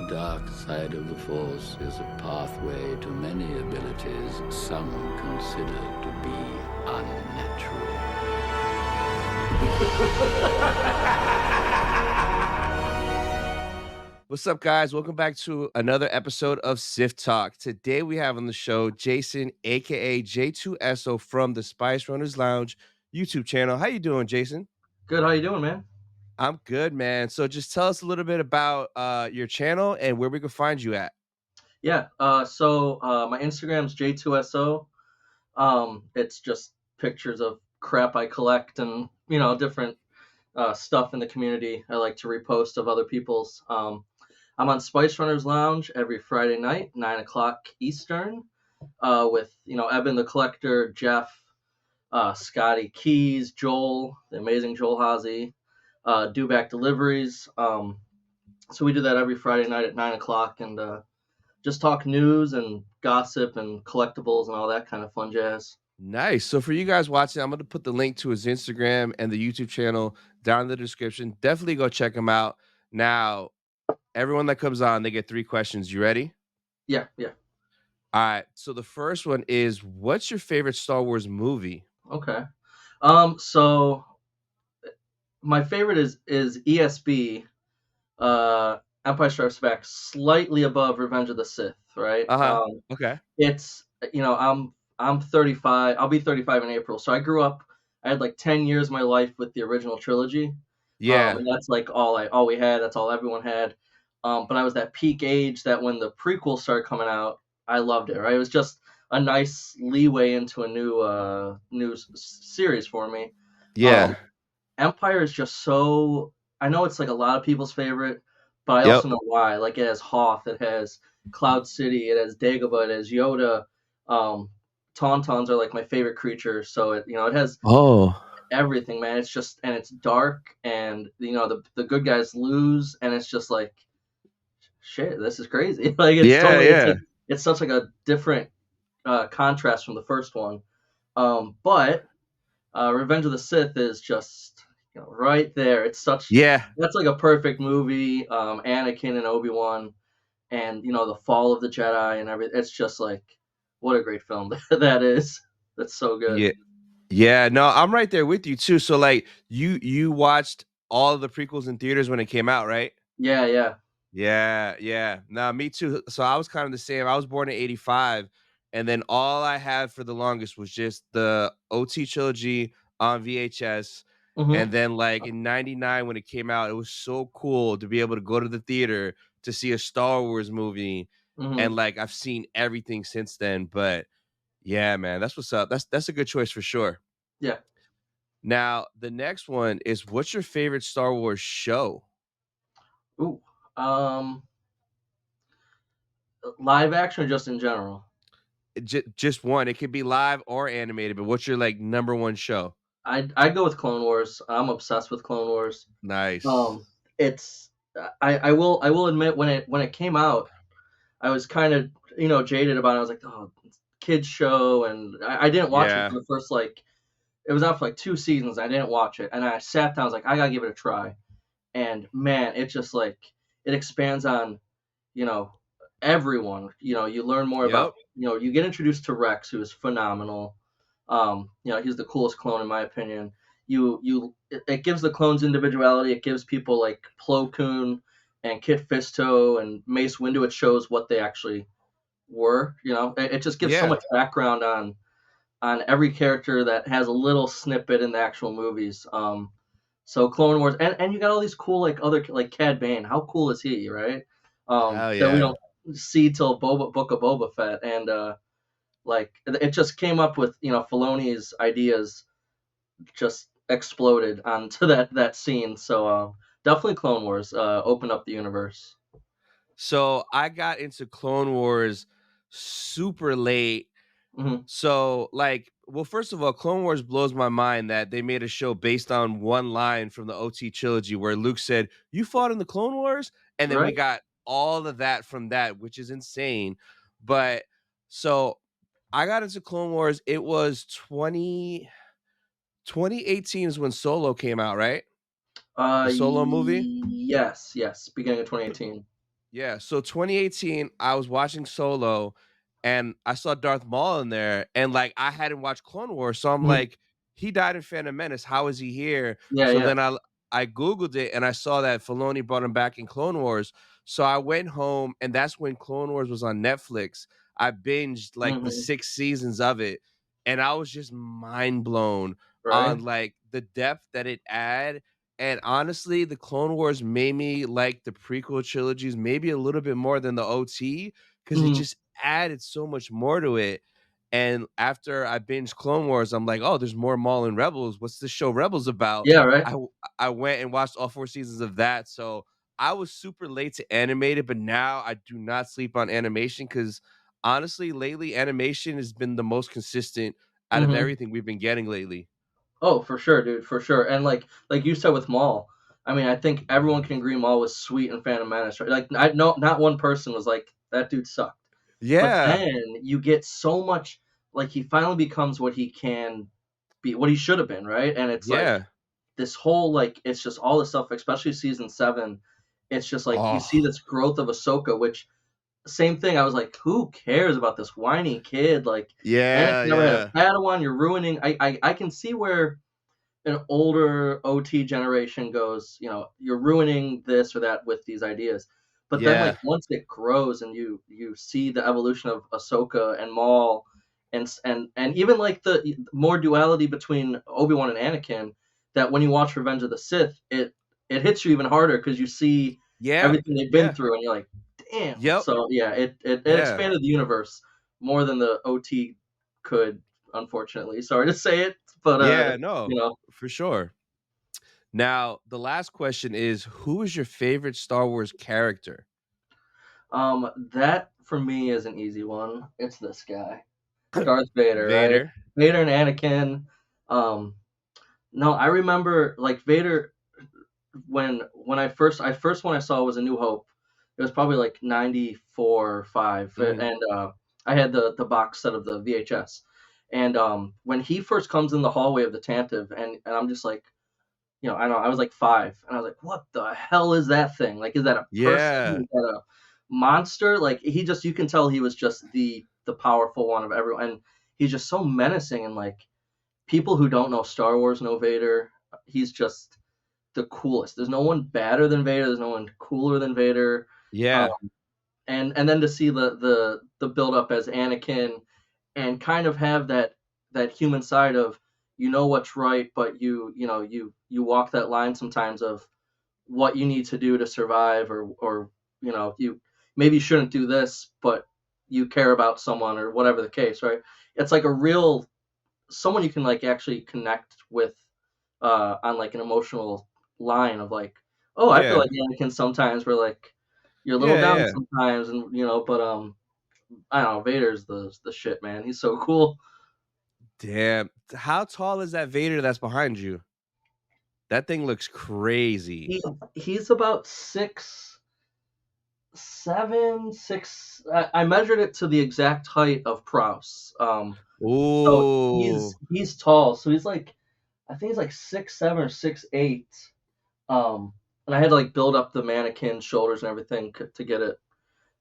dark side of the Force is a pathway to many abilities some consider to be unnatural. What's up, guys? Welcome back to another episode of Sith Talk. Today we have on the show Jason, aka J2SO from the Spice Runners Lounge YouTube channel. How you doing, Jason? Good. How you doing, man? I'm good, man. So just tell us a little bit about your channel and where we can find you at. Yeah. My Instagram's J2SO. It's just pictures of crap I collect and different stuff in the community. I like to repost of other people's. I'm on Spice Runners Lounge every Friday night, 9 o'clock Eastern, with Eben the Collector, Jeff, Scotty Keys, Joel, the amazing Joel Hazy, Do Back Deliveries. So we do that every Friday night at 9 o'clock, and just talk news and gossip and collectibles and all that kind of fun jazz. Nice. So for you guys watching, I'm going to put the link to his Instagram and the YouTube channel down in the description. Definitely go check him out. Now, everyone that comes on, they get 3 questions. You ready? Yeah. All right. So the first one is, what's your favorite Star Wars movie? Okay. So my favorite is ESB, Empire Strikes Back, slightly above Revenge of the Sith, right? Okay. It's I'm 35. I'll be 35 in April. So I grew up. I had like 10 years of my life with the original trilogy. Yeah. And that's like all we had. That's all everyone had. But I was that peak age that when the prequels started coming out, I loved it. Right? It was just a nice leeway into a new series for me. Yeah. Empire is just so. I know it's like a lot of people's favorite, but I Yep. also know why. Like it has Hoth, it has Cloud City, it has Dagobah, it has Yoda. Tauntauns are like my favorite creature, so it has Oh. everything, man. It's just, and it's dark, and the good guys lose, and it's just like shit. This is crazy. Like it's Yeah, totally yeah. it's such like a different contrast from the first one. But Revenge of the Sith is just right there. It's such Yeah. That's like a perfect movie. Anakin and Obi-Wan, and the fall of the Jedi and everything. It's just like what a great film that is. That's so good. Yeah. Yeah. No, I'm right there with you too. So like you watched all of the prequels in theaters when it came out, right? Yeah. Yeah, yeah. No, me too. So I was kind of the same. I was born in 85, and then all I had for the longest was just the OT trilogy on VHS. hmm And then like in 99 when it came out, it was so cool to be able to go to the theater to see a Star Wars movie. hmm And like I've seen everything since then. But yeah, man, that's what's up. That's a good choice for sure. Yeah. Now, the next one is, what's your favorite Star Wars show? Ooh. Um. Live action or just in general? Just one. It could be live or animated, but what's your like number one show? I'd go with Clone Wars. I'm obsessed with Clone Wars. Nice. It's I will admit when it came out, I was kind of jaded about it. I was like, oh, it's a kids show, and I didn't watch it Yeah. for the first like it was out for like 2 seasons. I didn't watch it, and I sat down. I was like, I gotta give it a try. And man, it just like it expands on you know everyone. You learn more about Yep. you get introduced to Rex, who is phenomenal. He's the coolest clone in my opinion. It gives the clones individuality. It gives people like Plo Koon and Kit Fisto and Mace Windu. It shows what they actually were. It just gives so Yeah. much background on every character that has a little snippet in the actual movies. So Clone Wars, and you got all these cool like other like Cad Bane. How cool is he, right? Hell That we yeah. don't see till Book of Boba Fett, and like it just came up with Filoni's ideas just exploded onto that scene. So definitely Clone Wars opened up the universe. So I got into Clone Wars super late. hmm So like, well, first of all, Clone Wars blows my mind that they made a show based on one line from the OT trilogy where Luke said, "You fought in the Clone Wars?" And then we Right? got all of that from that, which is insane. But so I got into Clone Wars. It was 2018 is when Solo came out, right? The Solo movie. Yes. Beginning of 2018. Yeah, so 2018, I was watching Solo, and I saw Darth Maul in there, and, like, I hadn't watched Clone Wars, so I'm Mhm. like, "He died in Phantom Menace, how is he here?" Yeah, So yeah. then I Googled it, and I saw that Filoni brought him back in Clone Wars, so I went home, and that's when Clone Wars was on Netflix. I binged, like, the Mhm. 6 seasons of it, and I was just mind blown Right? on, like, the depth that it add, and honestly, the Clone Wars made me like the prequel trilogies maybe a little bit more than the OT because it Mhm. just added so much more to it. And after I binged Clone Wars, I'm like, oh, there's more Maul and Rebels. What's the show Rebels about? Yeah, right? I went and watched all 4 seasons of that. So I was super late to animated, but now I do not sleep on animation because honestly, lately animation has been the most consistent out of Mhm. everything we've been getting lately. Oh, for sure, dude, for sure. And like you said with Maul, I mean, I think everyone can agree Maul was sweet in Phantom Menace, right? Like, I no, not one person was like that dude sucked. But Yeah. then you get so much, like he finally becomes what he can be, what he should have been, right? And it's like Yeah. this whole like it's just all the stuff, especially season 7. It's just like you see Oh, this growth of Ahsoka, which same thing. I was like, who cares about this whiny kid? Like Anakin yeah, never had a yeah. Padawan. You're ruining. I can see where an older OT generation goes, you're ruining this or that with these ideas. But then like Yeah. once it grows and you see the evolution of Ahsoka and Maul and even like the more duality between Obi-Wan and Anakin, that when you watch Revenge of the Sith, it hits you even harder because you see Yeah. everything they've been Yeah. through and you're like, damn. Yep. So yeah, it Yeah. expanded the universe more than the OT could, unfortunately. Sorry to say it, but Yeah, you no, know, for sure. Now, the last question is, who is your favorite Star Wars character? That for me is an easy one. It's this guy, Darth Vader, right? Vader. Vader and Anakin. Um, no, I remember like Vader when I first one I saw was A New Hope. It was probably like 94 or 5, Mhm. and I had the box set of the VHS. And when he first comes in the hallway of the Tantive, and I'm just like, I know I was like 5, and I was like, "What the hell is that thing? Like, is that a person? Yeah. Is that a monster?" Like, you can tell he was just the powerful one of everyone, and he's just so menacing. And like people who don't know Star Wars know Vader. He's just the coolest. There's no one badder than Vader. There's no one cooler than Vader. Um, Yeah. and then to see the build up as Anakin and kind of have that human side of what's right, but you walk that line sometimes of what you need to do to survive, or you maybe shouldn't do this, but you care about someone or whatever the case, right? It's like a real someone you can like actually connect with on like an emotional line of like, oh, I feel Yeah. like Anakin sometimes where like you're a little Yeah, down yeah. sometimes, and but I don't know, Vader's the shit, man. He's so cool. Damn. How tall is that Vader that's behind you? That thing looks crazy. He he's about 6'7", 6. I measured it to the exact height of Prouse. So Ooh. he's tall. So he's like, I think he's like 6'7" or 6'8". And I had to like build up the mannequin shoulders and everything to get it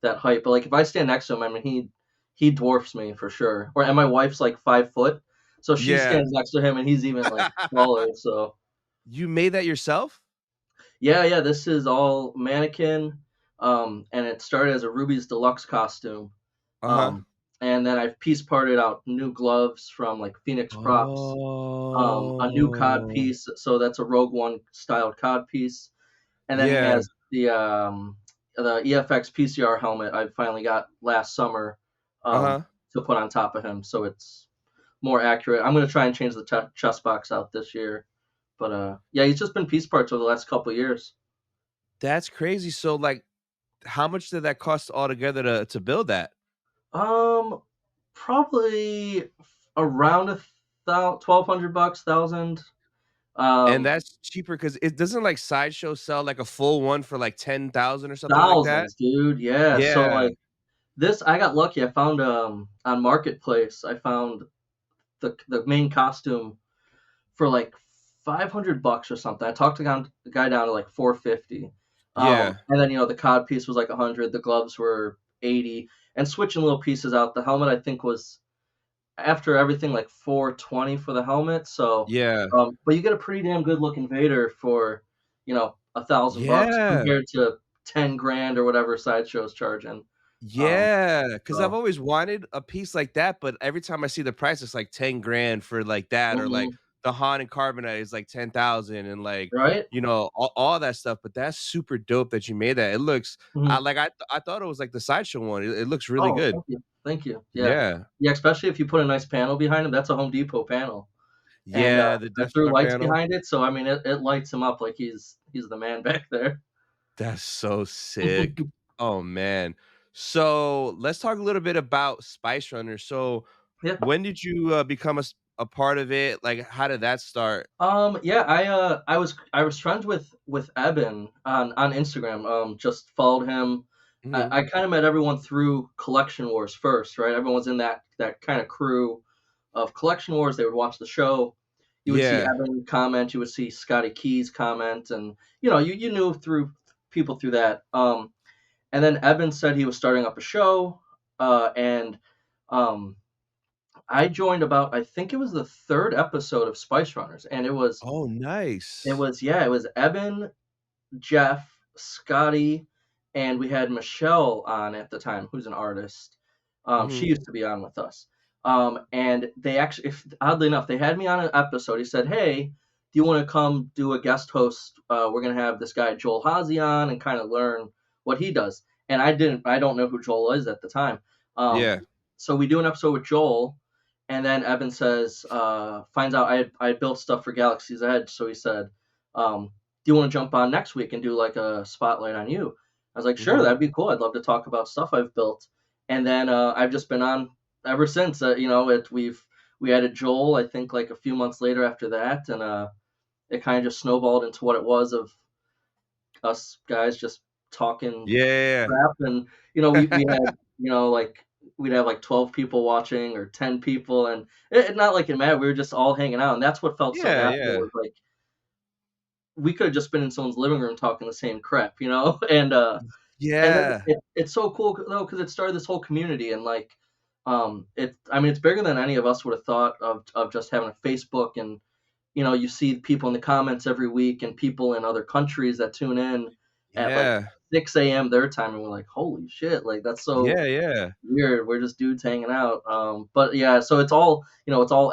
that height. But like if I stand next to him, I mean he dwarfs me for sure. And my wife's like 5 foot, so she Yeah. stands next to him, and he's even like taller. So You made that yourself? yeah, yeah, this is all mannequin, and it started as a Ruby's Deluxe costume, Uh-huh. um, and then I've piece parted out new gloves from like Phoenix Props, a new cod Oh. piece, so that's a Rogue One styled cod piece, and then he Yeah. has the EFX PCR helmet I finally got last summer, um, Uh-huh. to put on top of him, so it's more accurate. I'm gonna try and change the chest box out this year, but yeah, he's just been piece parts over the last couple years. That's crazy. So, like, how much did that cost altogether to build that? Um, Probably around 1,200 bucks, 1,000. And Um, that's cheaper because it doesn't like Sideshow sell like a full one for like 10,000 or something like that? Thousands, dude. Yeah. So Yeah. like this, I got lucky. I found on Marketplace, I found the main costume for like 500 bucks or something. I talked the guy down to like 450. Yeah. And then the cod piece was like 100, the gloves were 80, and switching little pieces out. The helmet I think was after everything like 420 for the helmet. So, Yeah. but you get a pretty damn good looking Vader for $1,000 Yeah. compared to 10 grand or whatever sideshow's charging. Um, Yeah, because I've so always wanted a piece like that, but every time I see the price, it's like 10 grand for like that, or like mhm, the Han and Carbonite is like 10,000, and like, right? all that stuff. But that's super dope that you made that. It looks, Mhm. I thought it was like the sideshow one. It looks really Oh, good. thank you, thank you. Yeah, Yeah. yeah. Especially if you put a nice panel behind him. That's a Home Depot panel, and Yeah, the I Death threw Star lights panel. behind it, so I mean it lights him up like he's the man back there. That's so sick. Oh man. So let's talk a little bit about Spice Runner. So Yeah. when did you become a part of it? Like, how did that start? Yeah, I was friends with Eben on Instagram. Just followed him. I, Mhm. I kind of met everyone through Collection Wars first, right? Everyone was in that kind of crew of Collection Wars. They would watch the show. You would see Yeah. Evan comment. You would see Scotty Keys comment, and you knew through people through that. And then Evan said he was starting up a show, and um, I joined about I think it was the third episode of Spice Runners, and it was Oh, it nice. was yeah, it was Evan, Jeff, Scotty, and we had Michelle on at the time, who's an artist. She Mhm. used to be on with us. And they actually, if, oddly enough, they had me on an episode. He said, "Hey, do you want to come do a guest host? We're gonna have this guy Joel Hazy on and kind of learn what he does." And I don't know who Joel is at the time. Um, Yeah. so we do an episode with Joel, and then Evan says, finds out I had built stuff for Galaxy's Edge. So he said, do you want to jump on next week and do like a spotlight on you? I was like, sure, Mhm. that'd be cool. I'd love to talk about stuff I've built. And then I've just been on ever since. We added Joel, I think, like a few months later after that, and it kind of just snowballed into what it was of us guys just talking Yeah. crap. And we had like we'd have like 12 people watching or 10 people, and not like it mattered. We were just all hanging out, and that's what felt so Yeah, natural. yeah. Was like we could have just been in someone's living room talking the same crap, and then Yeah. it's so cool though because it started this whole community, and like I mean it's bigger than any of us would have thought of just having a Facebook. And you see people in the comments every week and people in other countries that tune in at like Yeah. 6 a.m. their time, and we're like, holy shit, like that's so Yeah, yeah. weird. We're just dudes hanging out. But yeah, so it's all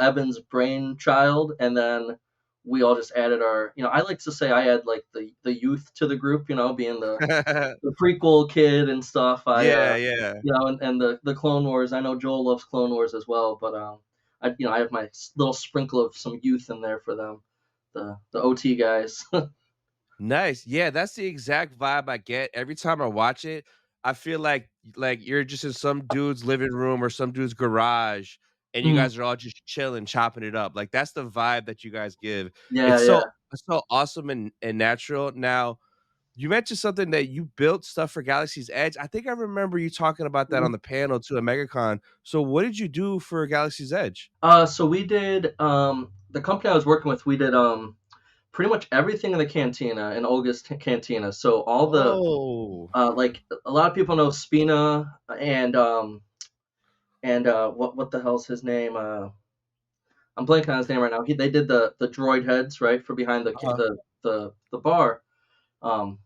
Evan's brainchild, and then we all just added our. I like to say I add like the youth to the group. Being the prequel kid and stuff. Yeah, yeah. And the Clone Wars. I know Joel loves Clone Wars as well, but I have my little sprinkle of some youth in there for them, the OT guys. Nice. Yeah, that's the exact vibe I get every time I watch it. I feel like you're just in some dude's living room or some dude's garage, and you Mhm. guys are all just chilling, chopping it up. Like that's the vibe that you guys give. Yeah, It's yeah. so awesome and natural. Now, you mentioned something that you built stuff for Galaxy's Edge. I think I remember you talking about that Mhm. on the panel too at Megacon. So what did you do for Galaxy's Edge? So we did the company I was working with. We did pretty much everything in the cantina, in Olga's cantina. So all the Oh. like a lot of people know Spina and what the hell's his name? I'm blanking on his name right now. They did the droid heads right for behind the Uh-huh. the bar. Um,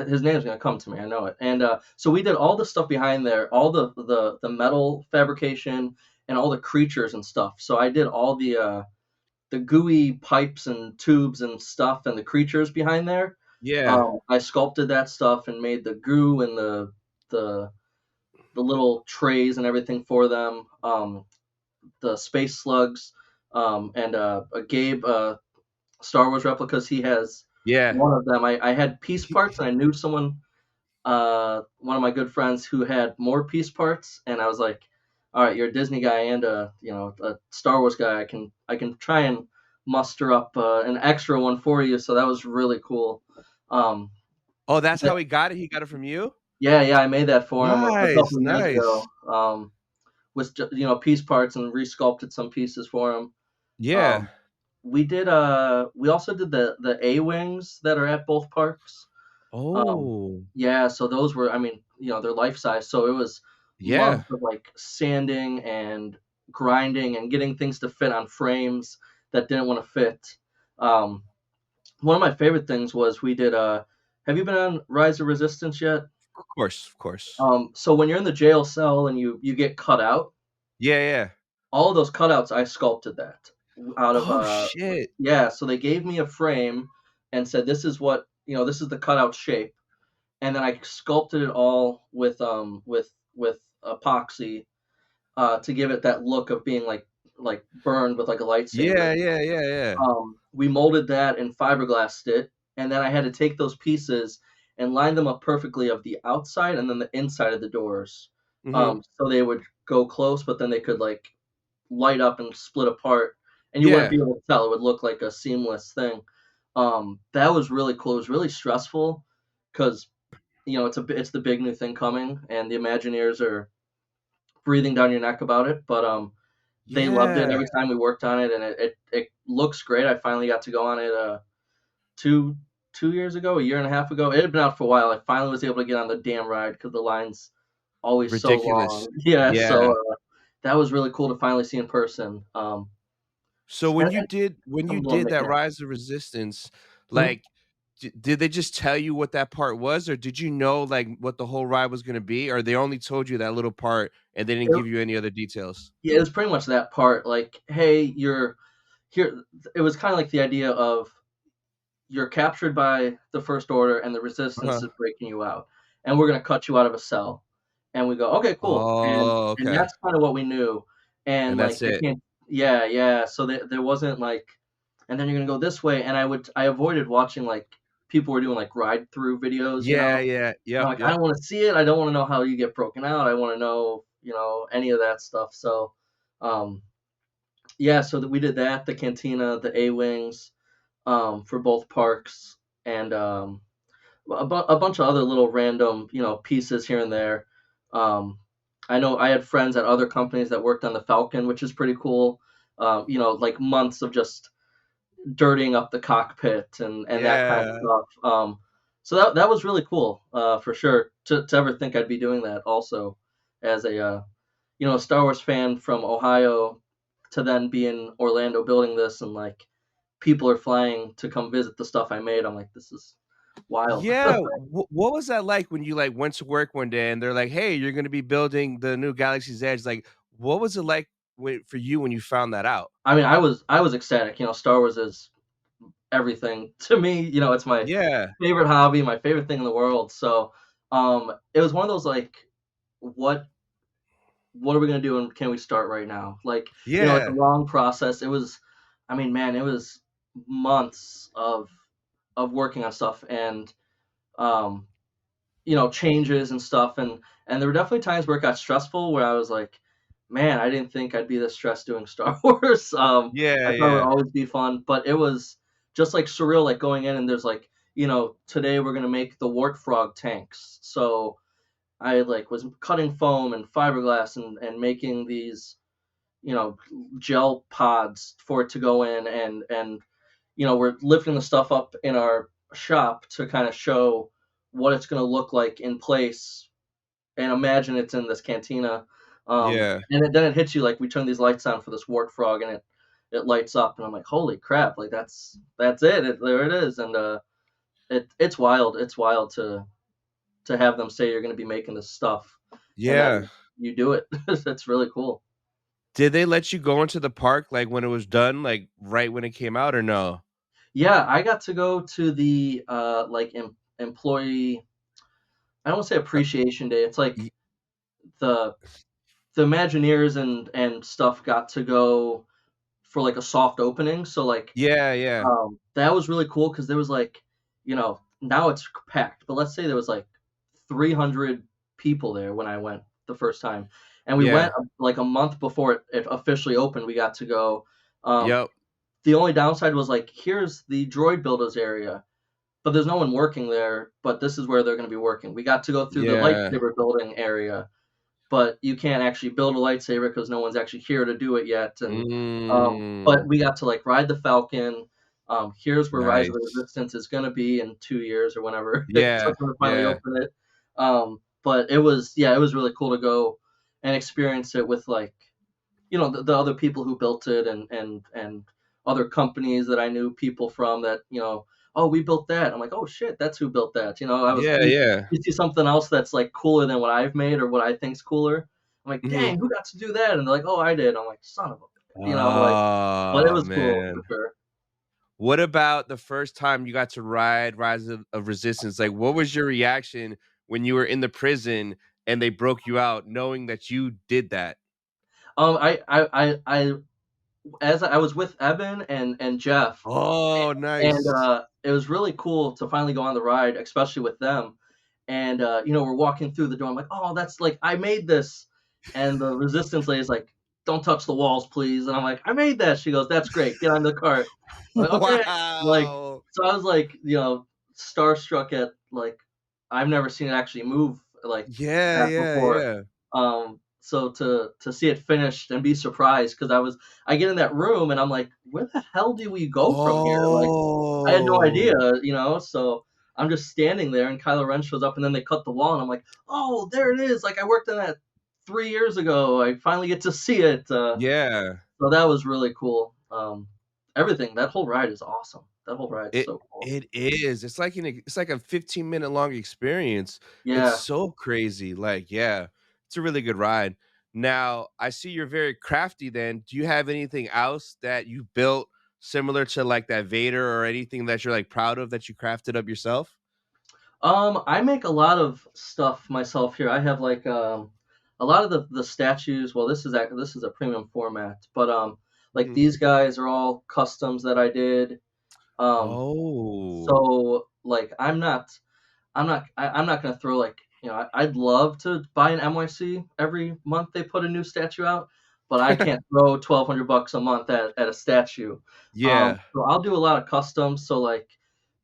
his name's gonna come to me. I know it. And so we did all the stuff behind there, all the metal fabrication and all the creatures and stuff. So I did all the gooey pipes and tubes and stuff and the creatures behind there. Yeah. I sculpted that stuff and made the goo and the the little trays and everything for them. The space slugs, and Gabe Star Wars replicas. He has Yeah. one of them. I had piece parts, and I knew someone, one of my good friends, who had more piece parts, and I was like, "All right, you're a Disney guy and a Star Wars guy. I can try and muster up an extra one for you." So that was really cool. Um, Oh, that's but how he got it? He got it from you? yeah, yeah, I made that for him a Nice, couple of years nice. ago. With piece parts and resculpted some pieces for him. Yeah. Um, we also did the A wings that are at both parks. Um, Oh, yeah, so those were, I mean, they're life size, so it was yeah. months of like sanding and grinding and getting things to fit on frames that didn't want to fit. Um, One of my favorite things was we did. Have you been on Rise of Resistance yet? Of course, of course. So when you're in the jail cell and you get cut out, Yeah, yeah. all of those cutouts I sculpted that out of Oh shit. yeah. So they gave me a frame and said this is what this is the cutout shape, and then I sculpted it all with epoxy to give it that look of being like burned with like a lightsaber. Yeah, yeah, yeah, yeah. We molded that and fiberglassed it, and then I had to take those pieces and line them up perfectly of the outside and then the inside of the doors, Mhm. so they would go close, but then they could like light up and split apart, and you wouldn't Yeah. be able to tell. It would look like a seamless thing. That was really cool. It was really stressful because it's the big new thing coming, and the Imagineers are breathing down your neck about it. But they loved it Yeah. every time we worked on it, and it looks great. I finally got to go on it two 2 years ago, a year and a half ago. It had been out for a while. I finally was able to get on the damn ride because the line's always so Ridiculous. long. Yeah, so Yeah. that was really cool to finally see in person. So And when you I'm the one did making that it. Rise of Resistance, Mhm. like, did they just tell you what that part was, or did you know, like, what the whole ride was gonna be, or they only told you that little part and they didn't It, give you any other details? yeah, it was pretty much that part. Like, hey, you're here. It was kind of like the idea of you're captured by the First Order, and the Resistance Uh-huh. is breaking you out, and we're gonna cut you out of a cell. And we go, okay, cool. Oh, And okay. that's kind of what we knew. And And like that's they it. can't, yeah, yeah. So there wasn't like, and then you're gonna go this way. And I avoided watching like people were doing like ride through videos. Yeah, yeah. I'm Yep, like, I yep. don't want to see it. I don't want to know how you get broken out. I want to know, any of that stuff. So, um, yeah. So that we did that, the cantina, the A wings, for both parks, and a bunch of other little random, pieces here and there. Um, I know I had friends at other companies that worked on the Falcon, which is pretty cool. Like months of just dirtying up the cockpit and that kind of Yeah. stuff. So that was really cool, for sure. To ever think I'd be doing that also, as a Star Wars fan from Ohio, to then be in Orlando building this, and like people are flying to come visit the stuff I made. I'm like, this is wild. Yeah, what was that like when you, like, went to work one day and they're like, "Hey, you're gonna be building the new Galaxy's Edge," like, what was it like for you when you found that out? I mean, I was ecstatic. Star Wars is everything to me. It's my Yeah. favorite hobby, my favorite thing in the world. So, it was one of those like, what what are we gonna do, and can we start right now? Like, it's a Yeah. long process. It was, I mean, man, it was months of working on stuff, and um, changes and stuff, and there were definitely times where it got stressful, where I was like, man, I didn't think I'd be this stressed doing Star Wars. Yeah, I thought it would yeah. always be fun, but it was just like surreal, like going in and there's like, today we're gonna make the Wart Frog tanks. So I like was cutting foam and fiberglass and making these, you know, gel pods for it to go in, and we're lifting the stuff up in our shop to kind of show what it's going to look like in place, and imagine it's in this cantina. Yeah. Then it hits you like we turn these lights on for this wart frog, and it lights up, and I'm like, holy crap, like that's it, there it is. And it's wild, to have them say you're going to be making this stuff, and Yeah. then you do it. It's really cool. Did they let you go into the park, like, when it was done, like, right when it came out or no? Yeah, I got to go to the like employee, I don't want to say Uh, appreciation day. It's like y the the Imagineers and stuff got to go for like a soft opening. So like, Yeah, yeah. that was really cool because there was like, now it's packed, but let's say there was like 300 people there when I went the first time, and we Yeah. went like a month before it officially opened. We got to go. Um, Yep. the only downside was like, here's the droid builders area, but there's no one working there. But this is where they're going to be working. We got to go through the Yeah. lightsaber building area, but you can't actually build a lightsaber because no one's actually here to do it yet. And but Mm. we got to like ride the Falcon. Here's where Rise of the Nice. Resistance is gonna be in 2 years or whenever it Yeah, took them to finally yeah. open it. But it was really cool to go and experience it with like, the other people who built it and other companies that I knew people from that, oh, we built that. I'm like, oh shit, that's who built that. Yeah, yeah. You see something else that's like cooler than what I've made or what I think's cooler. I'm like, Mhm. dang, who got to do that? And they're like, oh, I did. I'm like, son of like, but it Oh, was cool for man. sure. What about the first time you got to ride Rise of Resistance? Like, what was your reaction when you were in the prison and they broke you out knowing that you did that? I as I was with Evan and Jeff, Oh, and nice. it was really cool to finally go on the ride, especially with them. And we're walking through the door. I'm like, oh, that's like I made this. And the resistance lady's like, don't touch the walls, please. And I'm like, I made that. She goes, that's great. Get on the cart. I'm like, okay. Like, Wow. so I was like, starstruck at like I've never seen it actually move like Yeah, that yeah, before. yeah. So to see it finished and be surprised because I get in that room and I'm like, where the hell do we go from here? Like I had no idea, Oh. so I'm just standing there and Kylo Ren shows up and then they cut the wall and I'm like, oh, there it is. Like I worked on that 3 years ago. I finally get to see it. Yeah. So that was really cool. Everything, that whole ride is awesome. That whole ride's It so cool. it is. It's like a 15-minute long experience. It's Yeah. so crazy. Like, yeah, it's a really good ride. Now, I see you're very crafty then. Do you have anything else that you built similar to like that Vader or anything that you're like proud of that you crafted up yourself? I make a lot of stuff myself here. I have like a lot of the statues. Well, this is a premium format, but like Mhm. these guys are all customs that I did. Oh. So like I'm not gonna throw like I'd love to buy an NYC every month they put a new statue out, but I can't throw $1,200 a month at a statue. Yeah. So I'll do a lot of customs. So like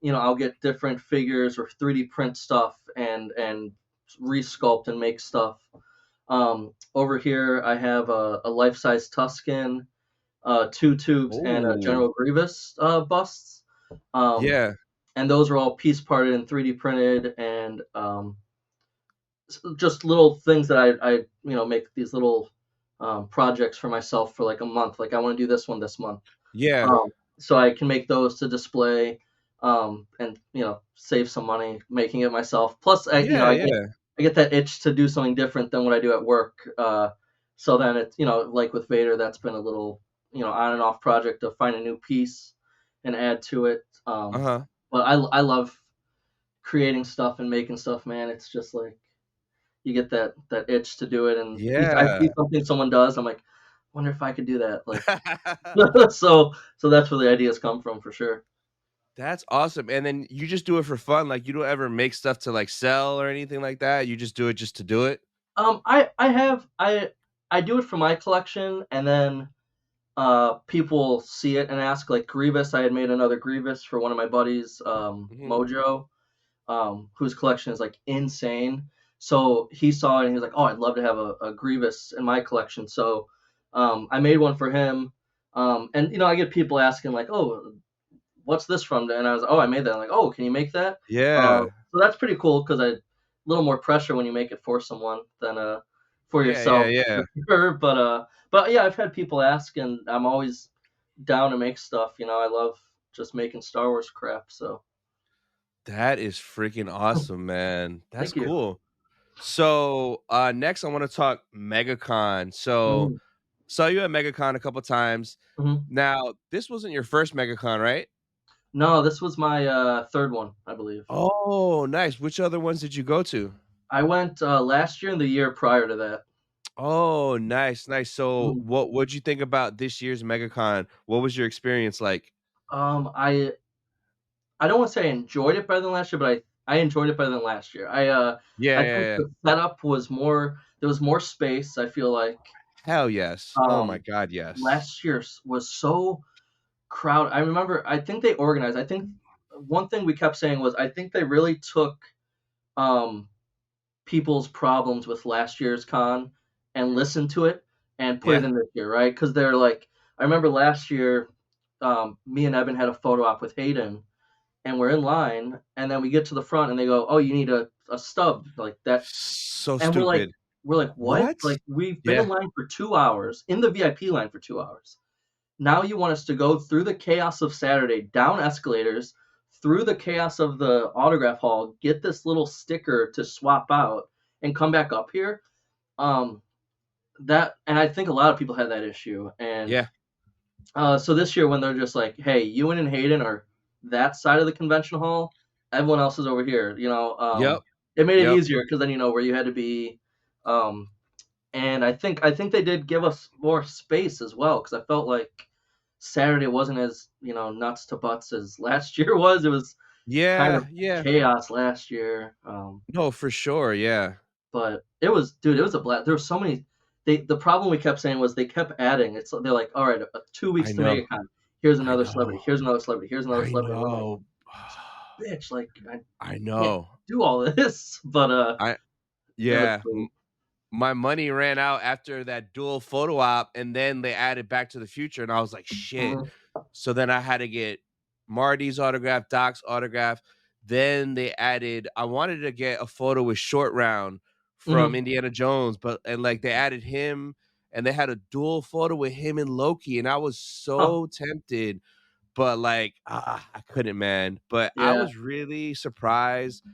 I'll get different figures or 3D print stuff and resculpt and make stuff. Over here I have a life size Tusken, two tubes, and a Oh. General Grievous busts. Um, Yeah. and those are all piece parted and 3D printed and just little things that I make these little projects for myself for like a month. Like I want to do this one this month, Yeah. um, so I can make those to display and save some money making it myself. Plus, Yeah, yeah. I get that itch to do something different than what I do at work. So then it's like with Vader, that's been a little on and off project to find a new piece and add to it. Uh-huh. But I love creating stuff and making stuff, man. It's just like you get that itch to do it, and I see Yeah. something someone does, I'm like, wonder if I could do that. Like, so that's where the ideas come from for sure. That's awesome, and then you just do it for fun, like, you don't ever make stuff to, like, sell or anything like that? You just do it just to do it? I do it for my collection, and then people see it and ask like Grievous. I had made another Grievous for one of my buddies, Mhm. Mojo, whose collection is like insane. So he saw it and he was like, "Oh, I'd love to have a Grievous in my collection." So I made one for him, and I get people asking like, "Oh, what's this from?" And I was, "Oh, I made that." I'm like, "Oh, can you make that?" Yeah. So that's pretty cool because a little more pressure when you make it for someone than for Yeah, yeah, yourself yeah. for sure. But yeah, I've had people ask, and I'm always down to make stuff. I love just making Star Wars crap. So That is freaking awesome, man. That's thank you. cool. So, next I wanna talk Megacon. So, Mhm, saw you at Megacon a couple times. mhm. Now, this wasn't your first Megacon, right? No, this was my third one, I believe. Oh, nice. Which other ones did you go to? I went last year and the year prior to that. Oh, nice, nice. So, Mhm. what'd you think about this year's MegaCon? What was your experience like? I don't want to say I enjoyed it better than last year, but I enjoyed it better than last year. Yeah, I yeah, think yeah. the setup was more. There was more space. I feel like Hell yes. Oh my um, god, yes. last year's was so crowded. I remember. I think they organized. I think one thing we kept saying was I think they really took um, people's problems with last year's con and listened to it and put it Yeah. in this year, right? Because they're like, I remember last year me and Evan had a photo op with Hayden, and we're in line, and then we get to the front, and they go, "Oh, you need a stub like that," So and stupid. we're like, "What?" What? Like we've been in Yeah. line for 2 hours, in the VIP line for 2 hours. Now you want us to go through the chaos of Saturday, down escalators, through the chaos of the autograph hall, get this little sticker to swap out, and come back up here. Um, and I think a lot of people had that issue. And Yeah. so this year, when they're just like, "Hey, Ewan and Hayden are that side of the convention hall, everyone else is over here," Yep. it made it Yep. easier because then you know where you had to be. Um, and I think they did give us more space as well, because I felt like Saturday wasn't as nuts to butts as last year was. It was kind Yeah. of Yeah. chaos last year. No, for sure. Yeah. But it was, dude, it was a blast. There were so many. The problem we kept saying was they kept adding. They're like, all right, 2 weeks I to know. Megacon. Here's I another celebrity. know. Here's another celebrity. Here's another I celebrity. We're like, know. bitch, like I I can't know. do all this. But I it was yeah. cool. My money ran out after that dual photo op, and then they added Back to the Future, and I was like, shit. Mhm, So then I had to get Marty's autograph, Doc's autograph. Then they added, I wanted to get a photo with Short Round from mhm. Indiana Jones, and like they added him, and they had a dual photo with him and Loki, and I was Huh. so tempted, but like I couldn't, man. But I Yeah. was really surprised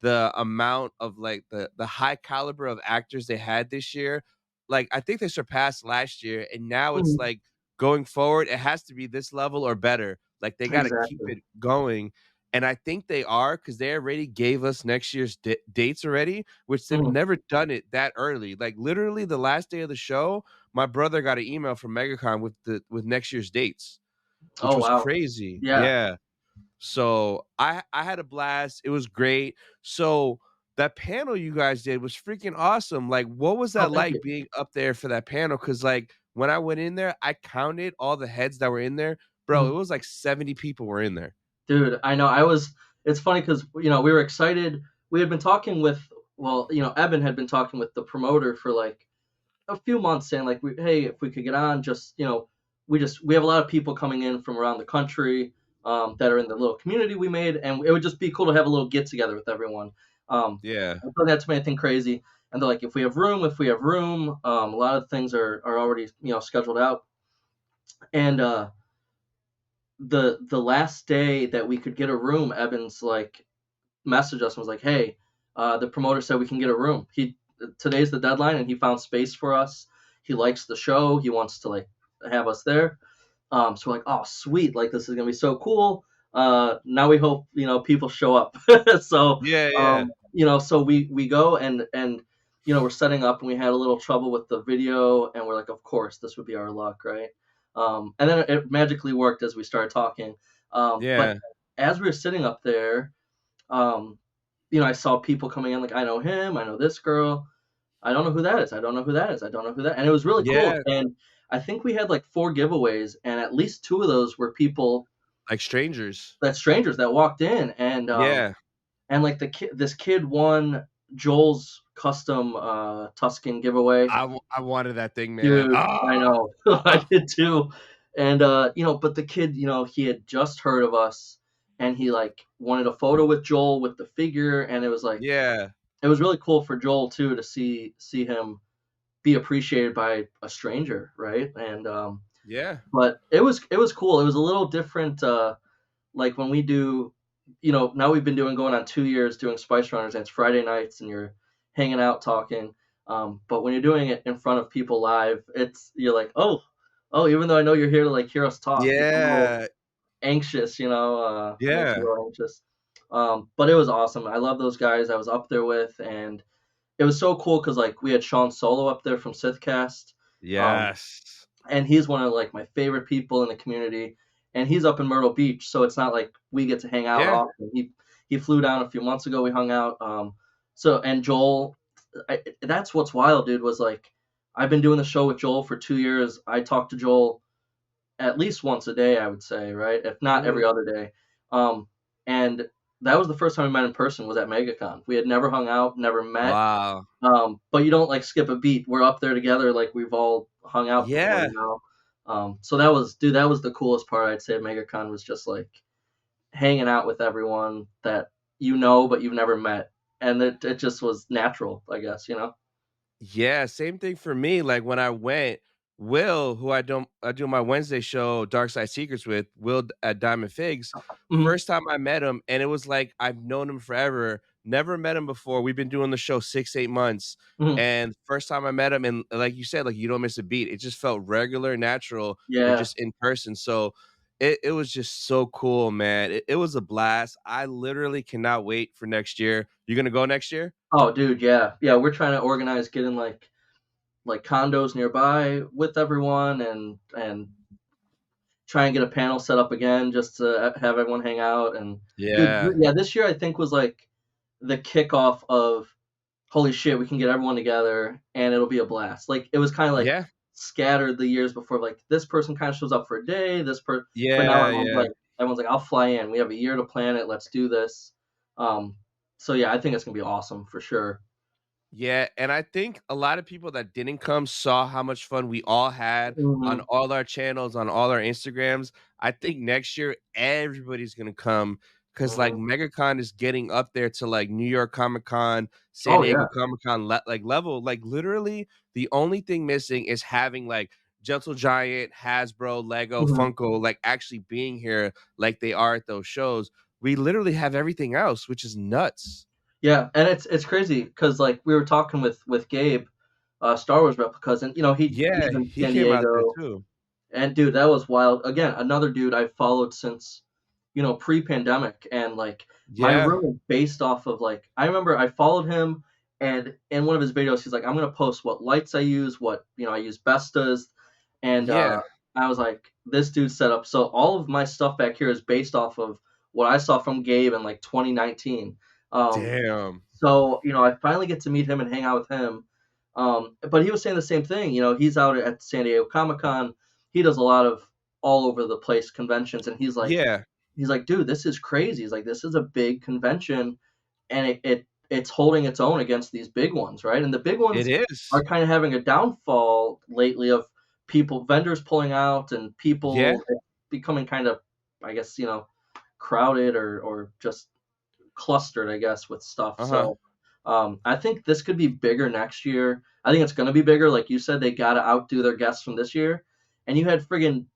the amount of like the high caliber of actors they had this year. Like I think they surpassed last year, and now it's Mhm. like going forward, it has to be this level or better. Like they got to keep Exactly. it going. And I think they are, because they already gave us next year's dates already, which they've Mhm. never done it that early. Like literally the last day of the show, my brother got an email from Megacon with next year's dates, which Oh was wow. crazy. Yeah. Yeah. So I had a blast. It was great. So that panel you guys did was freaking awesome. Like, what was Oh, that thank you. like being up there for that panel? Because like when I went in there, I counted all the heads that were in there. Bro, it Mhm. was like 70 people were in there. Dude, I know. It's funny because we were excited. We had been talking with, well, Evan had been talking with the promoter for like a few months, saying like, hey, if we could get on, just we have a lot of people coming in from around the country, that are in the little community we made, and it would just be cool to have a little get together with everyone. Yeah. I thought that's anything crazy, and they're like, if we have room, a lot of things are already scheduled out, and the last day that we could get a room, Evans like messaged us and was like, "Hey, the promoter said we can get a room. Today's the deadline, and he found space for us. He likes the show. He wants to like have us there." So we're like, "Oh, sweet! Like this is gonna be so cool." Now we hope people show up. So Yeah, yeah. so we go, and we're setting up, and we had a little trouble with the video, and we're like, of course this would be our luck, right? And then it magically worked as we started talking. But Yeah. as we were sitting up there, um, I saw people coming in like, I know him, I know this girl, I don't know who that is, I don't know who that is, I don't know who that, and it was really cool. Yeah. And I think we had like 4 giveaways, and at least 2 of those were people, Like strangers. that strangers that walked in, Yeah. and like this kid won Joel's custom Tuscan giveaway. I wanted that thing, man. Dude, I Ah. know. I did too. And but the kid, he had just heard of us, and he like wanted a photo with Joel with the figure, and it was like, Yeah. it was really cool for Joel too to see him be appreciated by a stranger, right? And Yeah. but it was cool. It was a little different, like when we do, now we've been going on 2 years doing Spice Runners, and it's Friday nights, and you're hanging out talking. But when you're doing it in front of people live, you're like, oh, even though I know you're here to like hear us talk, it's a little Yeah. anxious, makes you Yeah. a little anxious. But it was awesome. I love those guys I was up there with, and it was so cool because like we had Sean Solo up there from Sithcast. Um, Yes. and he's one of like my favorite people in the community, and he's up in Myrtle Beach, so it's not like we get to hang out Yeah. often. He flew down a few months ago. We hung out. And Joel, that's what's wild, dude. Was like I've been doing the show with Joel for 2 years. I talk to Joel at least once a day, I would say, right? If not every Mhm. other day. And that was the first time we met in person, was at MegaCon. We had never hung out, never met. Wow. But you don't like skip a beat. We're up there together, like we've all hung out before, Yeah. So that was the coolest part, I'd say, of MegaCon, was just like hanging out with everyone that but you've never met, and it just was natural, I guess, Yeah, same thing for me. Like when I went, Will, who I do my Wednesday show, Dark Side Secrets with, Will at Diamond Figs. Mhm, First time I met him, and it was like I've known him forever. Never met him before. We've been doing the show 6, 8 months. mhm. And first time I met him, and like you said, like you don't miss a beat. It just felt regular, natural. We're Yeah. just in person. So it was just so cool, man. It was a blast. I literally cannot wait for next year. You gonna go next year? Oh, dude, yeah, yeah. We're trying to organize getting like condos nearby with everyone, and try and get a panel set up again just to have everyone hang out. And dude, Yeah. yeah, this year I think was like the kickoff of holy shit, we can get everyone together and it'll be a blast. Like it was kind of like Yeah. scattered the years before. Like this person kind of shows up for a day, but now Yeah, yeah. everyone's like, I'll fly in. We have a year to plan it. Let's do this. Um, so yeah, I think it's gonna be awesome for sure. Yeah, and I think a lot of people that didn't come saw how much fun we all had on Hmm. all our channels, on all our Instagrams. I think next year everybody's gonna come because like Hmm. MegaCon is getting up there to like New York Comic Con, San Oh yeah. Diego Comic Con like level. Like literally, the only thing missing is having like Gentle Giant, Hasbro, Lego, Hmm. Funko, like actually being here like they are at those shows. We literally have everything else, which is nuts. Yeah, and it's crazy because like we were talking with Gabe, Star Wars replicas, and he's Yeah, in he San came out there Diego. too. And dude, that was wild. Again, another dude I followed since, pre-pandemic, and like my Yeah, room is based off of like I remember I followed him, and in one of his videos he's like, I'm gonna post what lights I use, what I use Bestas, and yeah, I was like, this dude set up. So all of my stuff back here is based off of what I saw from Gabe in like 2019. Um, damn. so, I finally get to meet him and hang out with him. But he was saying the same thing. He's out at San Diego Comic Con. He does a lot of all over the place conventions, and Yeah, he's like, dude, this is crazy. He's like, this is a big convention, and it's holding its own against these big ones, right? And the big it ones are is. kind of having a downfall lately of vendors pulling out, and Yeah, people becoming kind of, I guess, crowded or just clustered, I guess, with stuff. uh-huh. So I think this could be bigger next year. I think it's going to be bigger. Like you said, they got to outdo their guests from this year. And you had friggin'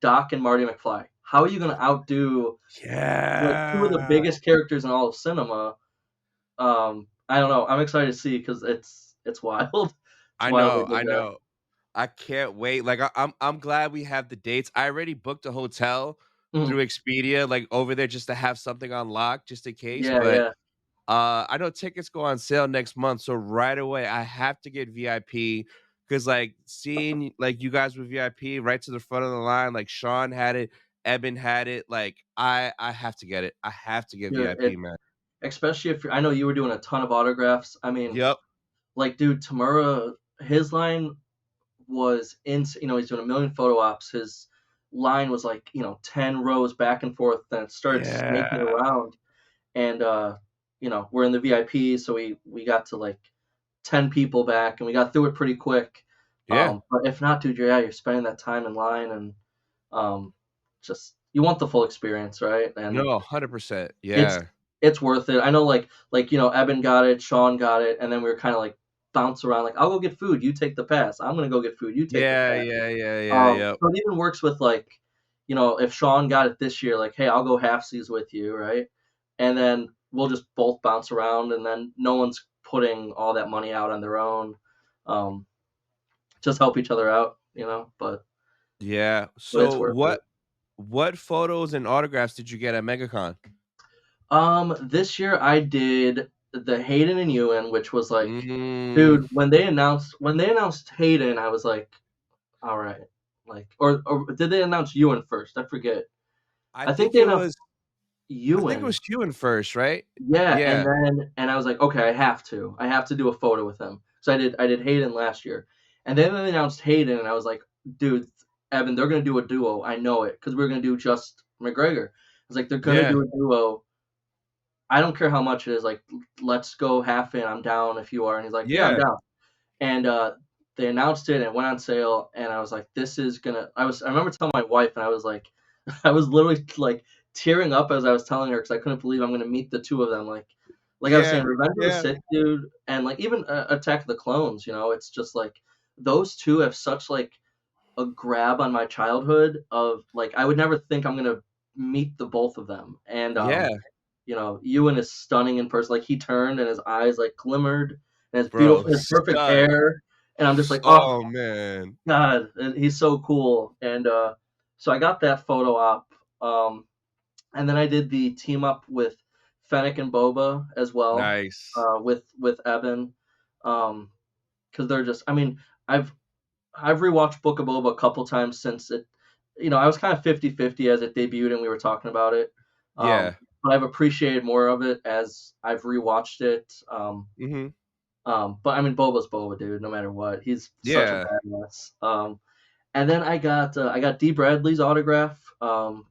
Doc and Marty McFly. How are you going to outdo like two of the Yeah. biggest characters in all of cinema? I don't know. I'm excited to see because it's wild. It's I wild they know, did I that. know. I can't wait. Like I'm glad we have the dates. I already booked a hotel Mhm. through Expedia, like over there just to have something on lock just in case. Yeah, But yeah, I know tickets go on sale next month, so right away I have to get VIP because like seeing like you guys with VIP right to the front of the line, like Sean had it, Eben had it. Like I have to get it. I have to get dude. VIP, man. Especially if I know you were doing a ton of autographs. I mean, Yep. like, dude, Tamura, his line was in, he's doing a million photo ops. His line was like, 10 rows back and forth, then it started snaking Yeah. around. And we're in the VIP, so we got to like 10 people back, and we got through it pretty quick. Yeah. But if not, dude, you're spending that time in line, and um just you want the full experience, right? No, And 100%. it's Yeah. it's worth it. I know, Eben got it, Sean got it, and then we were kind of like bounce around. Like, I'll go get food, you take the pass. I'm gonna go get food, you take the Yeah, pass. yeah, yeah, yeah, yep. So it even works with like, if Sean got it this year, like, hey, I'll go halfsies with you, right? And then we'll just both bounce around, and then no one's putting all that money out on their own. Um, just help each other out, Yeah. but it's So worth it. what photos and autographs did you get at MegaCon? This year I did the Hayden and Ewan, which was like, Mm, dude, when they announced Hayden, I was like, all right, like, or did they announce Ewan first? I forget. I I think think they it announced was I think it Ewan. was Ewan first, right? Yeah, Yeah. and I was like, okay, I have to do a photo with him. So I did Hayden last year, and then they announced Hayden, and I was like, dude, Evan, they're gonna do a duo. I know it because we are gonna do just McGregor. I was like, they're gonna Yeah. do a duo. I don't care how much it is. Like, let's go half in. I'm down if you are. And he's like, yeah, I'm Yeah. down. And they announced it and it went on sale, and I was like, this is gonna. I remember telling my wife, and I was like, I was literally like tearing up as I was telling her because I couldn't believe I'm gonna meet the two of them. Like I was saying, Yeah, Revenge of the yeah, Sith, dude, and like even Attack of the Clones. You know, it's just like those two have such like a grab on my childhood of like I would never think I'm gonna meet the both of them. And yeah, you know, Ewan is stunning in person. Like he turned and his eyes like glimmered and his bro, beautiful, his perfect stud. hair. And I'm just like, oh Oh man, God, he's so cool. And so I got that photo op. And then I did the team up with Fennec and Boba as well, nice. with Evan. Because they're just I mean, I've I've rewatched Book of Boba a couple times since it, you know, I was kind of 50-50 as it debuted and we were talking about it. Yeah. But I've appreciated more of it as I've rewatched it. Mm-hmm. But I mean, Boba's Boba, dude. No matter what, he's such a Yeah. badass. And then I got D. Bradley's autograph on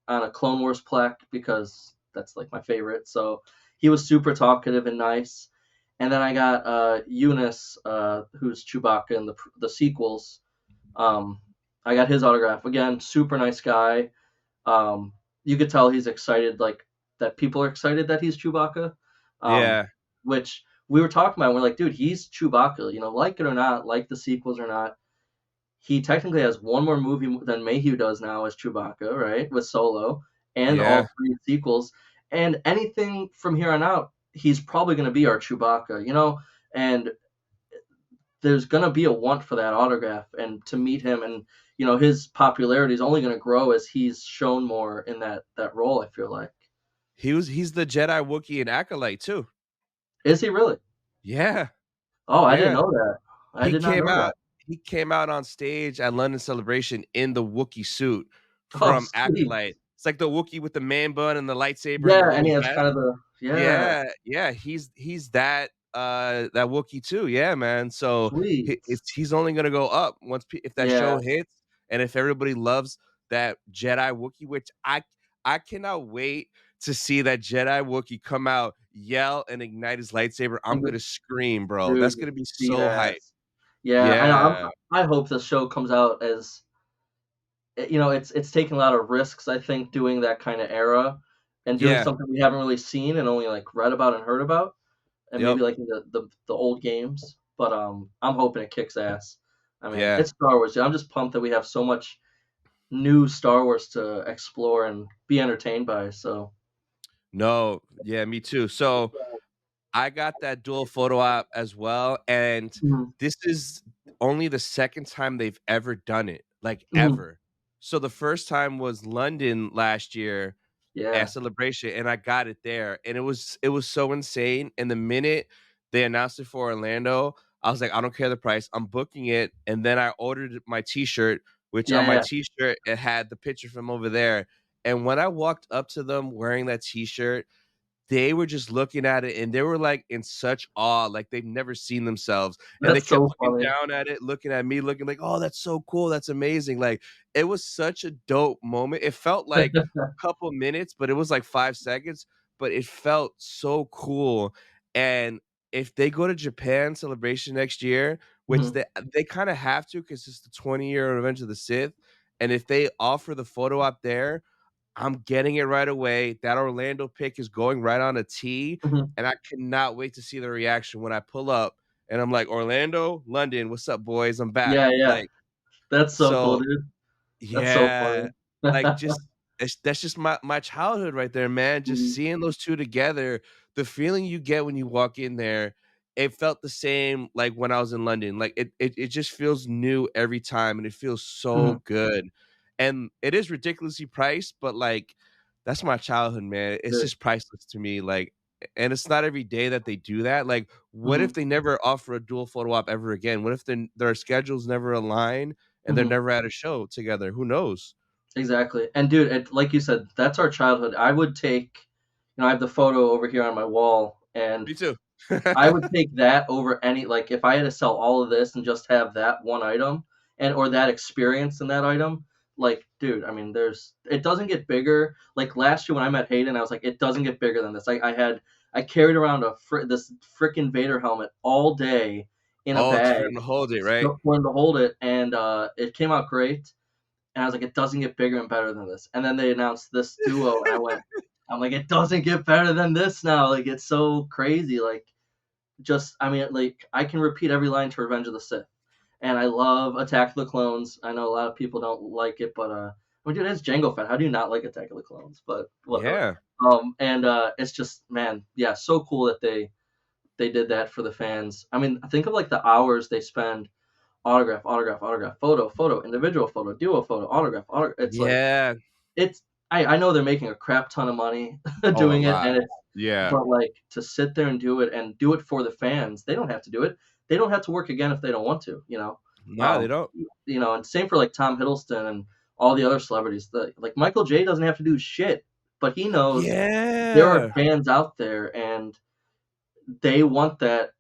a Clone Wars plaque because that's like my favorite. So he was super talkative and nice. And then I got Eunice, who's Chewbacca in the sequels. Um, I got his autograph again. Super nice guy. You could tell he's excited, like that people are excited that he's Chewbacca. Um, Yeah. which we were talking about. We're like, dude, he's Chewbacca. You know, like it or not, like the sequels or not, he technically has one more movie than Mayhew does now as Chewbacca, right? With Solo and Yeah. all three sequels. And anything from here on out, he's probably going to be our Chewbacca, you know? And there's going to be a want for that autograph and to meet him. And, you know, his popularity is only going to grow as he's shown more in that role, I feel like. He's the Jedi Wookiee and Acolyte too. Is he really? Yeah. Oh, I didn't Yeah. know that. I He did not came know that. out he came out on stage at London Celebration in the Wookiee suit Oh, from sweet. Acolyte. It's like the Wookiee with the man bun and the lightsaber and the Yeah, and little he has vest. kind of the, yeah, Yeah, yeah, he's that that Wookiee too. Yeah, man. So sweet. he's only gonna go up once if that Yeah. show hits and if everybody loves that Jedi Wookiee, which I cannot wait to see that Jedi Wookiee come out, yell, and ignite his lightsaber. I'm gonna scream, bro. Dude, That's gonna be sweet so hype. ass. Yeah, I know. Yeah, I hope the show comes out as you know, it's taking a lot of risks, I think, doing that kind of era and doing yeah, something we haven't really seen and only like read about and heard about, and yep, maybe like in the old games. But I'm hoping it kicks ass. I mean, yeah. it's Star Wars. I'm just pumped that we have so much new Star Wars to explore and be entertained by. So, No, yeah, me too. So I got that dual photo op as well, and mhm, this is only the second time they've ever done it, like, mhm, ever. So the first time was London last year at yeah, Celebration, and I got it there, and it was so insane, and the minute they announced it for Orlando, I was like, "I don't care the price, I'm booking it," and then I ordered my T-shirt, which on yeah, my yeah. T-shirt, it had the picture from over there, and when I walked up to them wearing that T-shirt, they were just looking at it and they were like in such awe, like they've never seen themselves. And they That's kept so looking funny. down at it, looking at me, looking like, oh, that's so cool. That's amazing. Like it was such a dope moment. It felt like a couple minutes, but it was like 5 seconds, but it felt so cool. And if they go to Japan Celebration next year, which Mhm, they kind of have to because it's the 20-year Revenge of the Sith. And if they offer the photo op there, I'm getting it right away. That Orlando pick is going right on a tee, mhm. and I cannot wait to see the reaction when I pull up and I'm like, "Orlando, London, what's up, boys? I'm back." Yeah, yeah. Like, That's so cool, so dude. That's so yeah, funny. like, just that's just my childhood right there, man, just Mhm, seeing those 2 together, the feeling you get when you walk in there, it felt the same, like, when I was in London, like, it just feels new every time, and it feels mhm, so good, and it is ridiculously priced, but, like, that's my childhood, man, it's good. just priceless to me, like, and it's not every day that they do that, like, what if Mhm, they never offer a dual photo op ever again? What if their schedules never align and they're mhm. never at a show together? Who knows? Exactly. And dude, like you said, that's our childhood. I would take, you know, I have the photo over here on my wall, and Me too. I would take that over any like if I had to sell all of this and just have that one item and or that experience in that item, like dude, I mean there's it doesn't get bigger. Like last year when I met Hayden, I was like, it doesn't get bigger than this. I carried around this freaking Vader helmet all day in a bag for them to hold it, right? for him to hold it, and it came out great. And I was like, it doesn't get bigger and better than this. And then they announced this duo, and I'm like, it doesn't get better than this now. Like, it's so crazy. Like, I mean, like, I can repeat every line to Revenge of the Sith, and I love Attack of the Clones. I know a lot of people don't like it, but I mean, dude, it's Jango Fett. How do you not like Attack of the Clones? But whatever. Yeah. And it's just, man, yeah, so cool that they did that for the fans. I mean, think of like the hours they spend autograph, photo, individual photo, duo photo, autograph. It's like Yeah. I know they're making a crap ton of money Oh, a doing it, lot. and Yeah. but like to sit there and do it for the fans, they don't have to do it. They don't have to work again if they don't want to, you know. No, they don't. You know, and same for like Tom Hiddleston and all the other celebrities. Like Michael J doesn't have to do shit, but he knows there are Yeah. fans out there and they want that.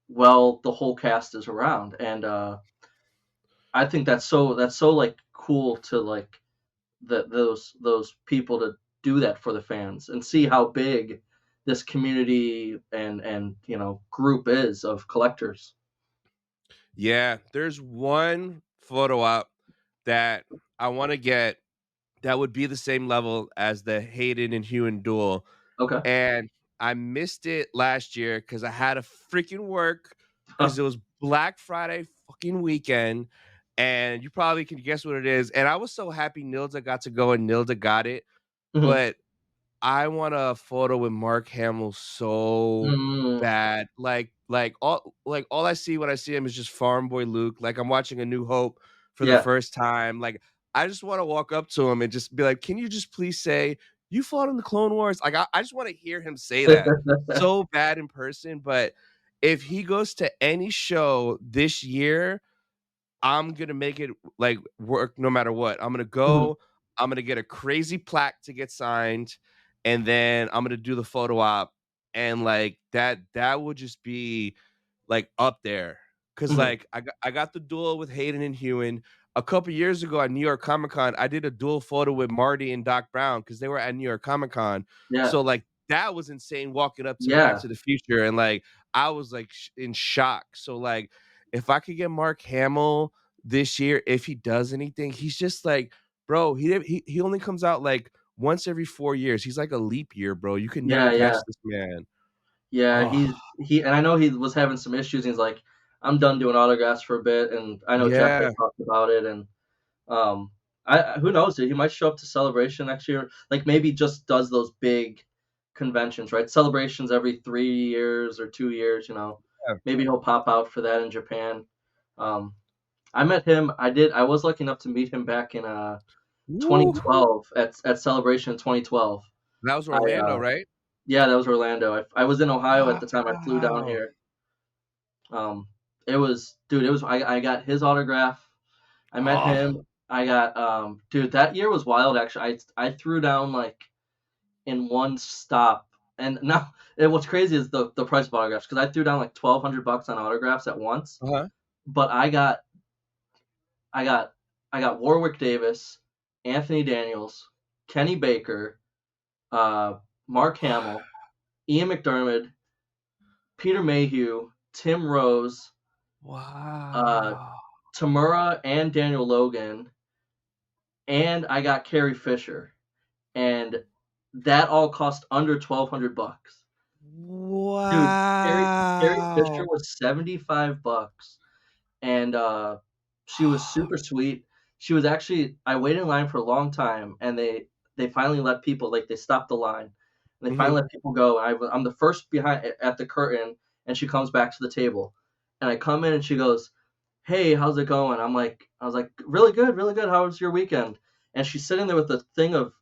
Well, the whole cast is around, and I think that's so like cool to like those people to do that for the fans and see how big this community and you know group is of collectors. Yeah. There's one photo op that I want to get that would be the same level as the Hayden and Hewan duel. Okay. And I missed it last year because I had to freaking work because it was Black Friday fucking weekend. And you probably can guess what it is. And I was so happy Nilda got to go and Nilda got it. Mhm. But I want a photo with Mark Hamill so Mm, bad. All I see when I see him is just Farm Boy Luke. Like I'm watching A New Hope for the yeah. first time. Like I just want to walk up to him and just be like, "Can you just please say you fought in the Clone Wars?" Like I just want to hear him say that so bad in person. But if he goes to any show this year, I'm gonna make it like work no matter what. I'm gonna Mhm, go. I'm gonna get a crazy plaque to get signed, and then I'm gonna do the photo op, and like that would just be like up there. Cause mhm. like I got the duel with Hayden and Hewan. A couple years ago at New York Comic Con, I did a dual photo with Marty and Doc Brown because they were at New York Comic Con. Yeah. So like that was insane walking up to Back Yeah. to the Future, and like I was like in shock. So like if I could get Mark Hamill this year, if he does anything, he's just like, bro, he only comes out like once every 4 years. He's like a leap year, bro. You can never Yeah. Yeah. catch this man. Yeah. Oh, And I know he was having some issues. And he's like, I'm done doing autographs for a bit, and I know Jeff had yeah. talked about it, and Um, who knows? He might show up to Celebration next year. Like maybe just does those big conventions, right? Celebrations every 3 years or 2 years. You know, maybe he'll pop out for that in Japan. Um, I met him. I was lucky enough to meet him back in Woo. 2012 at Celebration in 2012. That was I Orlando, right? Yeah, that was Orlando. I was in Ohio at the time. I flew down Wow. here. Um, it was dude. It was I got his autograph. I met Oh, him. I got dude, that year was wild actually. I threw down like in one stop. And now what's crazy is the price of autographs because I threw down like $1,200 on autographs at once. uh-huh. But I got I got Warwick Davis, Anthony Daniels, Kenny Baker, Mark Hamill, Ian McDermott, Peter Mayhew, Tim Rose, uh, Wow. Tamura and Daniel Logan, and I got Carrie Fisher. And that all cost under $1,200. Dude, Carrie Fisher Wow. was $75, and she was super sweet. She was actually I waited in line for a long time, and they finally let people like they stopped the line, and they finally Mhm. let people go. I'm the first behind at the curtain, and she comes back to the table, and I come in, and she goes, "Hey, how's it going?" I was like, "Really good, really good. How was your weekend?" And she's sitting there with a thing of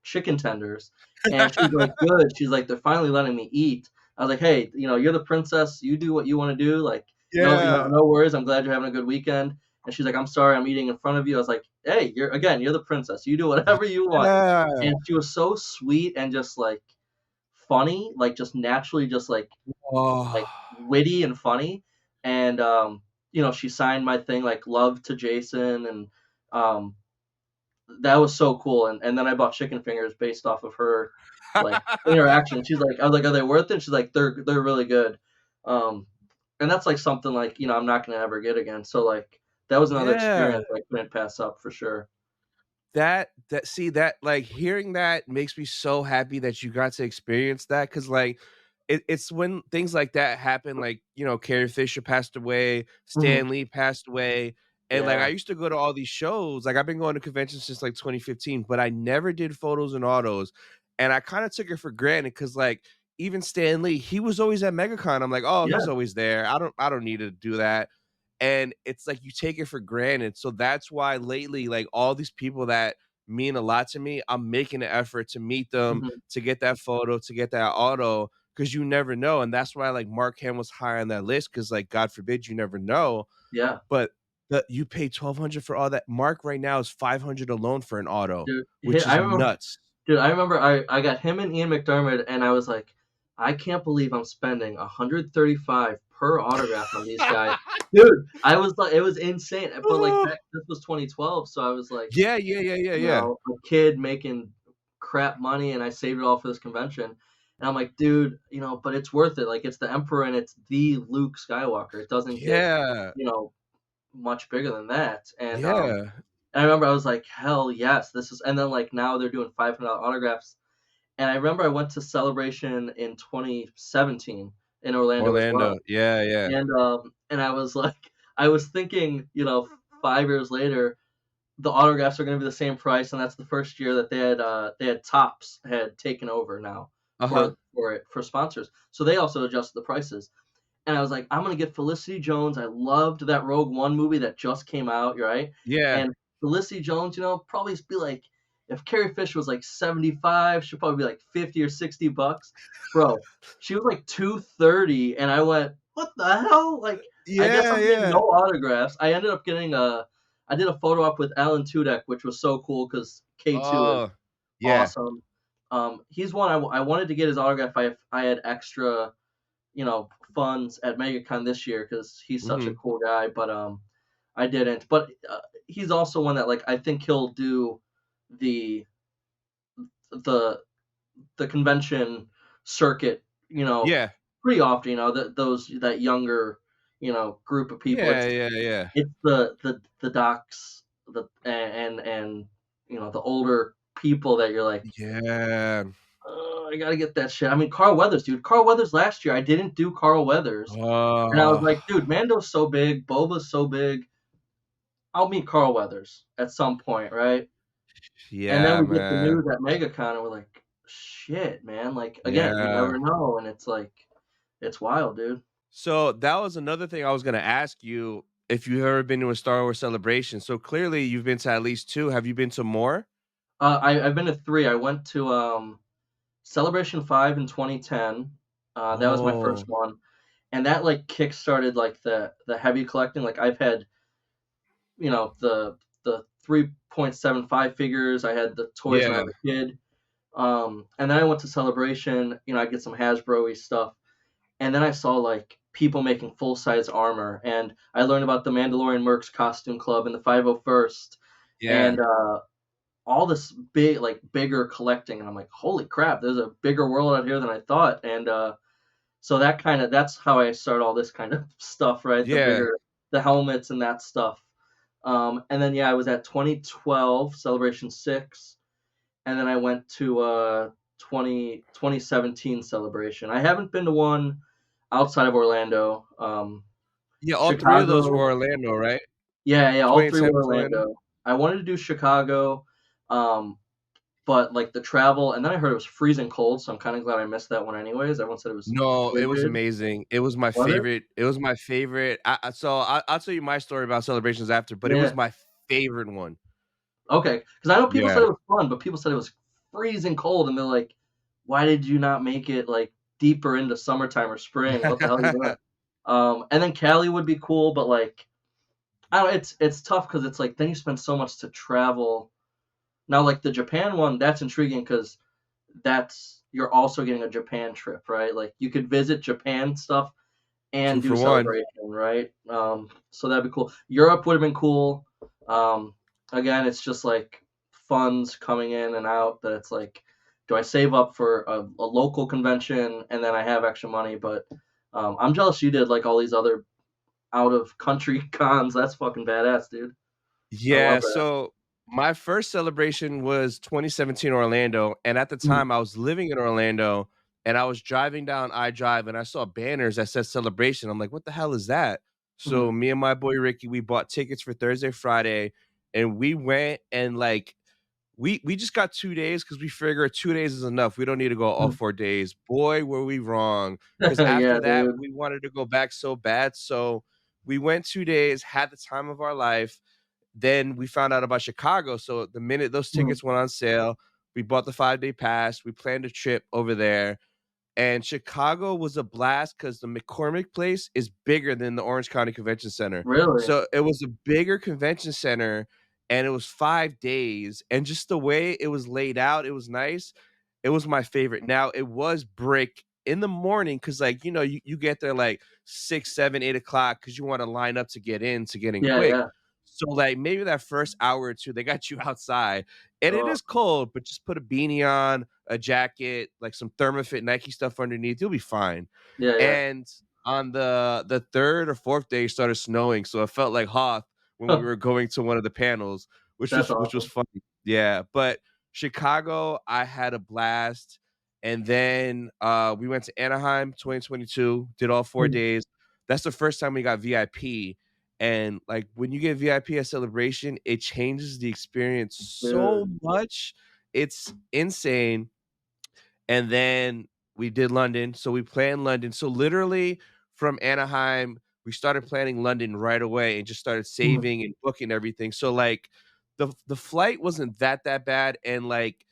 chicken tenders, and she's like, "Good." She's like, "They're finally letting me eat." I was like, "Hey, you know, you're the princess. You do what you want to do. Like, no, Yeah. no worries. I'm glad you're having a good weekend." And she's like, "I'm sorry, I'm eating in front of you." I was like, "Hey, you're the princess. You do whatever you want." Yeah. And she was so sweet and just like funny, like just naturally, just like Oh. witty and funny. And you know, she signed my thing like "Love to Jason," and um, that was so cool. And then I bought chicken fingers based off of her like interaction. She's like, I was like, "Are they worth it?" She's like, "They're really good." Um, and that's like something like, I'm not gonna ever get again. So like that was another Yeah. experience I couldn't pass up for sure. That like hearing that makes me so happy that you got to experience that because like it's when things like that happen, like Carrie Fisher passed away, Mhm. Stan Lee passed away, and like I Yeah. used to go to all these shows. Like I've been going to conventions since like 2015, but I never did photos and autos, and I kind of took it for granted because like even Stan Lee, he was always at Megacon. I'm like, oh, Yeah. he's always there. I don't need to do that. And it's like you take it for granted. So that's why lately, like all these people that mean a lot to me, I'm making an effort to meet them, Mhm. to get that photo, to get that auto, because you never know. And that's why like Mark Hamill's high on that list, because like God forbid you never know. Yeah. But you pay 1,200 for all that. Mark right now is 500 alone for an auto, Dude, which I is remember nuts. Dude, I remember I got him and Ian McDermott, and I was like, I can't believe I'm spending 135 per autograph on these guys. Dude, I was like, it was insane. But like this was 2012, so I was like, Yeah, yeah, yeah, yeah, yeah. a kid making crap money, and I saved it all for this convention. And I'm like, dude, but it's worth it. Like, it's the Emperor, and it's the Luke Skywalker. It doesn't get, Yeah, you know, much bigger than that. yeah. And I remember I was like, hell yes, this is. And then like now they're doing $500 autographs. And I remember I went to Celebration in 2017 in Orlando as Orlando. well. Yeah, yeah. And I was like, I was thinking, 5 years later, the autographs are going to be the same price, and that's the first year that they had Topps had taken over now Uh-huh. for sponsors. So they also adjusted the prices. And I was like, I'm gonna get Felicity Jones. I loved that Rogue One movie that just came out, right? Yeah. And Felicity Jones, probably be like, if Carrie Fisher was like 75, she'd probably be like 50 or $60. Bro, she was like 230, and I went, what the hell? Like, I guess Yeah, I'm getting yeah. no autographs. I ended up getting I did a photo op with Alan Tudyk, which was so cool because K2 is Oh, yeah. awesome. He's one I wanted to get his autograph. I had extra funds at MegaCon this year because he's such a Mhm. cool guy. But I didn't. But he's also one that like I think he'll do the the the convention circuit. Yeah. Pretty often. That younger group of people. Yeah, yeah, yeah. It's the docs and the older people that you're like, Yeah. I gotta get that shit. I mean, Carl Weathers, dude. Carl Weathers last year, I didn't do Carl Weathers. And I was Oh, like, dude, Mando's so big, Boba's so big. I'll meet Carl Weathers at some point, right? And then yeah, we get the man. news at MegaCon, and we're like, shit, man. Like, again, you Yeah. never know. And it's like, it's wild, dude. So, that was another thing I was gonna ask you, if you've ever been to a Star Wars celebration. So, clearly, you've been to at least 2. Have you been to more? I've been to three. I went to Celebration 5 in 2010. That was my first Oh, one. And that like kick-started like the heavy collecting. Like I've had the 3.75 figures. I had the toys when I yeah. was a kid. And then I went to Celebration. I get some Hasbro-y stuff, and then I saw like people making full size armor, and I learned about the Mandalorian Mercs Costume Club and the 501st, Yeah. and all this bigger collecting, and I'm like, holy crap, there's a bigger world out here than I thought, and so that's how I start all this kind of stuff, right? Yeah. The helmets and that stuff. And then yeah, I was at 2012 Celebration 6, and then I went to 2017 Celebration. I haven't been to one outside of Orlando. Yeah, all 3 of those were Chicago, Orlando, right? yeah, all three 2010 were was Orlando? Orlando. I wanted to do Chicago, um, but like the travel, and then I heard it was freezing cold, so I'm kind of glad I missed that one anyways. Everyone said it was No, it was frigid. amazing. It was my Was it? favorite. It was my favorite. I'll tell you my story about celebrations after, but it was Yeah. my favorite one. Okay, because I know people said Yeah. it was fun, but people said it was freezing cold, and they're like, "Why did you not make it like deeper into summertime or spring? What the hell are you doing?" And then Cali would be cool, but like, I don't know, it's tough because it's like then you spend so much to travel. Now, like the Japan one, that's intriguing because that's you're also getting a Japan trip, right? Like you could visit Japan stuff 2 and do for 1. Celebration, right? So that'd be cool. Europe would have been cool. Um, Again, it's just like funds coming in and out that it's like, do I save up for a local convention and then I have extra money, but I'm jealous you did like all these other out of country cons. That's fucking badass, dude. I Yeah, love that. so my first celebration was 2017 Orlando, and at the Mhm, time I was living in Orlando, and I was driving down I Drive, and I saw banners that said celebration. I'm like, "What the hell is that?" mhm, So me and my boy Ricky, we bought tickets for Thursday, Friday, and we went and like we just got 2 days because we figured 2 days is enough. We don't need to go all mhm. 4 days. Boy, were we wrong! Because Yeah, after that, dude. we wanted to go back so bad. So we went 2 days, had the time of our life. Then we found out about Chicago. So the minute those Mhm. tickets went on sale, we bought the 5-day pass. We planned a trip over there. And Chicago was a blast because the McCormick Place is bigger than the Orange County Convention Center. Really? So it was a bigger convention center, and it was 5 days, and just the way it was laid out, it was nice. It was my favorite. Now, it was brick in the morning because, like, you get there, like, 6, 7, 8 o'clock because you wanna line up to get in Yeah, quick. yeah. So, like, maybe that first hour or 2, they got you outside, and it Oh, is cold, but just put a beanie on, a jacket, like some ThermaFit Nike stuff underneath, you'll be fine. yeah, yeah. And on the 3rd or 4th day, it started snowing, so it felt like Hoth when we were going to one of the panels, That's which was awesome. funny. Yeah, but Chicago, I had a blast, and then, we went to Anaheim 2022, did all 4 Mhm. days. That's the first time we got VIP, and, like, when you get VIP at Celebration, it changes the experience so Dude. much, it's insane. And then we did London, so we planned London. So literally from Anaheim, we started planning London right away and just started Mhm. saving and booking everything. So like the flight wasn't that bad, and like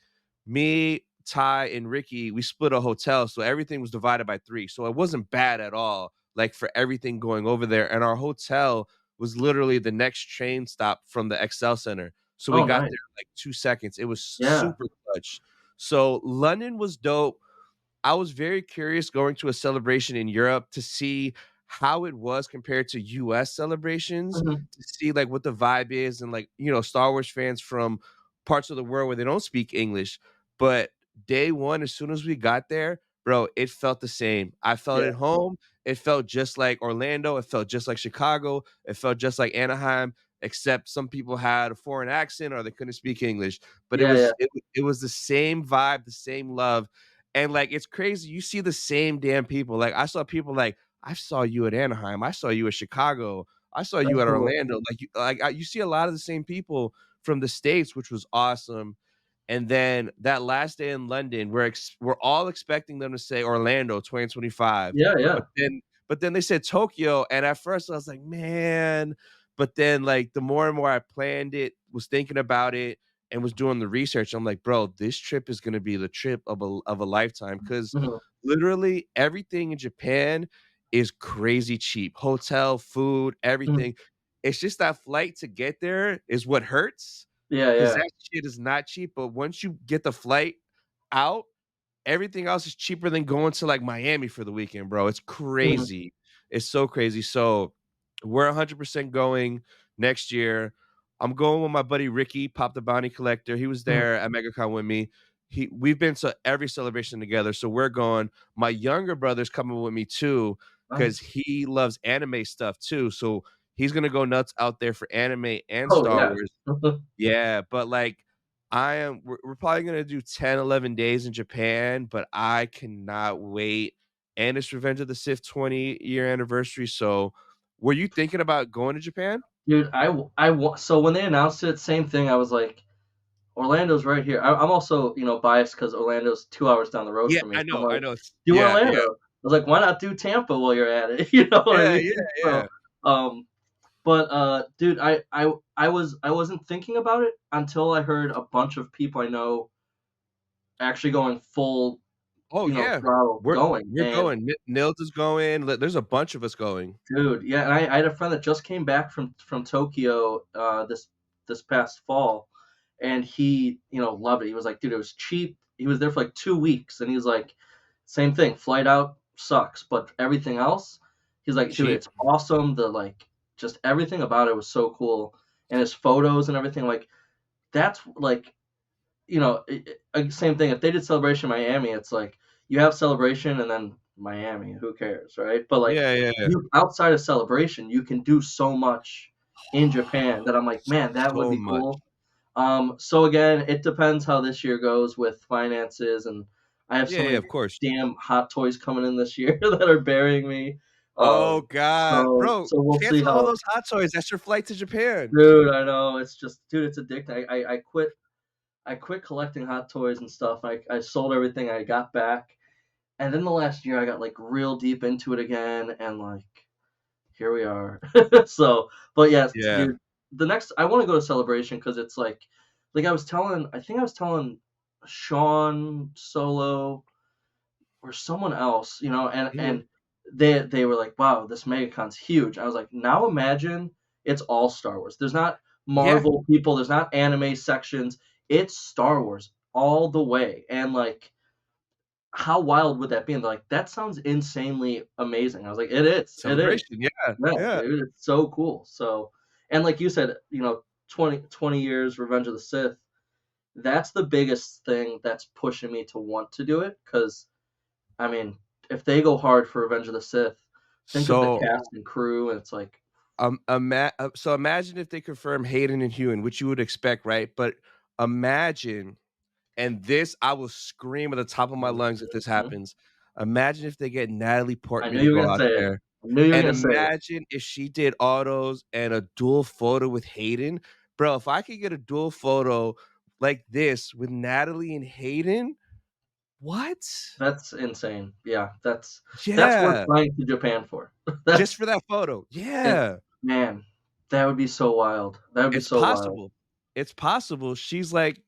me, Ty, and Ricky, we split a hotel, so everything was divided by 3. So it wasn't bad at all, like for everything going over there. And our hotel was literally the next train stop from the Excel Center. So we Oh, got nice. there in like 2 seconds. It was Yeah. super clutch. So London was dope. I was very curious going to a celebration in Europe to see how it was compared to US celebrations, Mhm. to see like what the vibe is, and like, Star Wars fans from parts of the world where they don't speak English. But day 1, as soon as we got there, bro, it felt the same. I felt Yeah. at home. It felt just like Orlando. It felt just like Chicago. It felt just like Anaheim, except some people had a foreign accent or they couldn't speak English. But it Yeah, yeah. was it was the same vibe, the same love. And, like, it's crazy, you see the same damn people, like, I saw people like, "I saw you at Anaheim, I saw you at Chicago, I saw you That's at cool. Orlando," you see a lot of the same people from the States, which was awesome. And then that last day in London, we're all expecting them to say Orlando 2025, Yeah, but yeah. then they said Tokyo, and at first I was like, "Man," but then, like, the more and more I planned it, was thinking about it, and was doing the research, I'm like, "Bro, this trip is gonna be the trip of a lifetime." Because Mhm. literally everything in Japan is crazy cheap. Hotel, food, Mhm. everything. It's just that flight to get there is what hurts, Yeah, because yeah. that shit is not cheap, but once you get the flight out, everything else is cheaper than going to, like, Miami for the weekend, bro. It's Mhm. crazy. It's so crazy. So, we're 100% going next year. I'm going with my buddy Ricky, Pop the Bounty Collector. He was Mhm. there at Megacon with me. We've been to every celebration together, so we're going. My younger brother's coming with me too, because Nice. he loves anime stuff too. So he's gonna go nuts out there for anime and Oh, Star yeah. Wars. Yeah, but, like, we're probably gonna do 10, 11 days in Japan, but I cannot wait, and it's Revenge of the Sith 20-year anniversary. So were you thinking about going to Japan? Dude, so when they announced it, same thing, I was like, Orlando's right here. I'm also, biased because Orlando's 2 hours down the road Yeah, from me, so I'm I like, know. "Do Yeah, Orlando." yeah. I was like, "Why not do Tampa while you're at it?" You know what I Yeah, mean? yeah, So, yeah. um, but, dude, I wasn't thinking about it until I heard a bunch of people I know actually going full, Oh, yeah. throttle We're going, we're and going. Nils is going. There's a bunch of us going. dude, yeah, and I had a friend that just came back from Tokyo, this past fall, and he, loved it. He was like, "Dude, it was cheap." He was there for like 2 weeks, and he was like, "Same thing, flight out sucks, but everything else," he's like, "Dude, Cheap. it's awesome. Just everything about it was so cool, and his photos and everything, like, that's like, same thing. If they did Celebration Miami, it's like you have Celebration, and then Miami. Who cares, right? But like Yeah. you outside of Celebration, you can do so much in Japan that I'm like, man, that would So be much. cool. So again, it depends how this year goes with finances, and I have so Yeah, many of course. damn hot toys coming in this year that are burying me. Oh god, bro, So we'll see cancel all how. those hot toys. That's your flight to Japan. Dude, I know it's just, dude, it's addicting. I quit collecting hot toys and stuff. I sold everything I got back, and then the last year I got like real deep into it again, and like here we are. So, but yes, Yeah. dude, the next I want to go to Celebration because it's like I think I was telling Sean Solo or someone else, Mhm. and they were like, "Wow, this MegaCon's huge." I was like, "Now imagine it's all Star Wars. There's not Yeah, Marvel people, there's not anime sections. It's Star Wars all the way." And like, how wild would that be? And they're like, "That sounds insanely amazing." I was like, "It is. It is. celebration, yeah, Yeah, yeah. dude, it's so cool." So, and like you said, 20 years Revenge of the Sith, that's the biggest thing that's pushing me to want to do it because I mean, if they go hard for Revenge of the Sith, think of the So, cast and crew, and it's like, so imagine if they confirm Hayden and Hewan, which you would expect, right? But imagine, and this I will scream at the top of my lungs if this mhm. happens. Imagine if they get Natalie I Portman knew to you were go gonna out say it. there, I knew you were and gonna say it. imagine if she did autos and a dual photo with Hayden. Bro, if I could get a dual photo like this with Natalie and Hayden, what? That's insane. Yeah, that's worth Yeah, flying to Japan for. just That's for that photo. it, Yeah. man. That would be so wild. That would be It's so wild. possible. It's possible. She's like,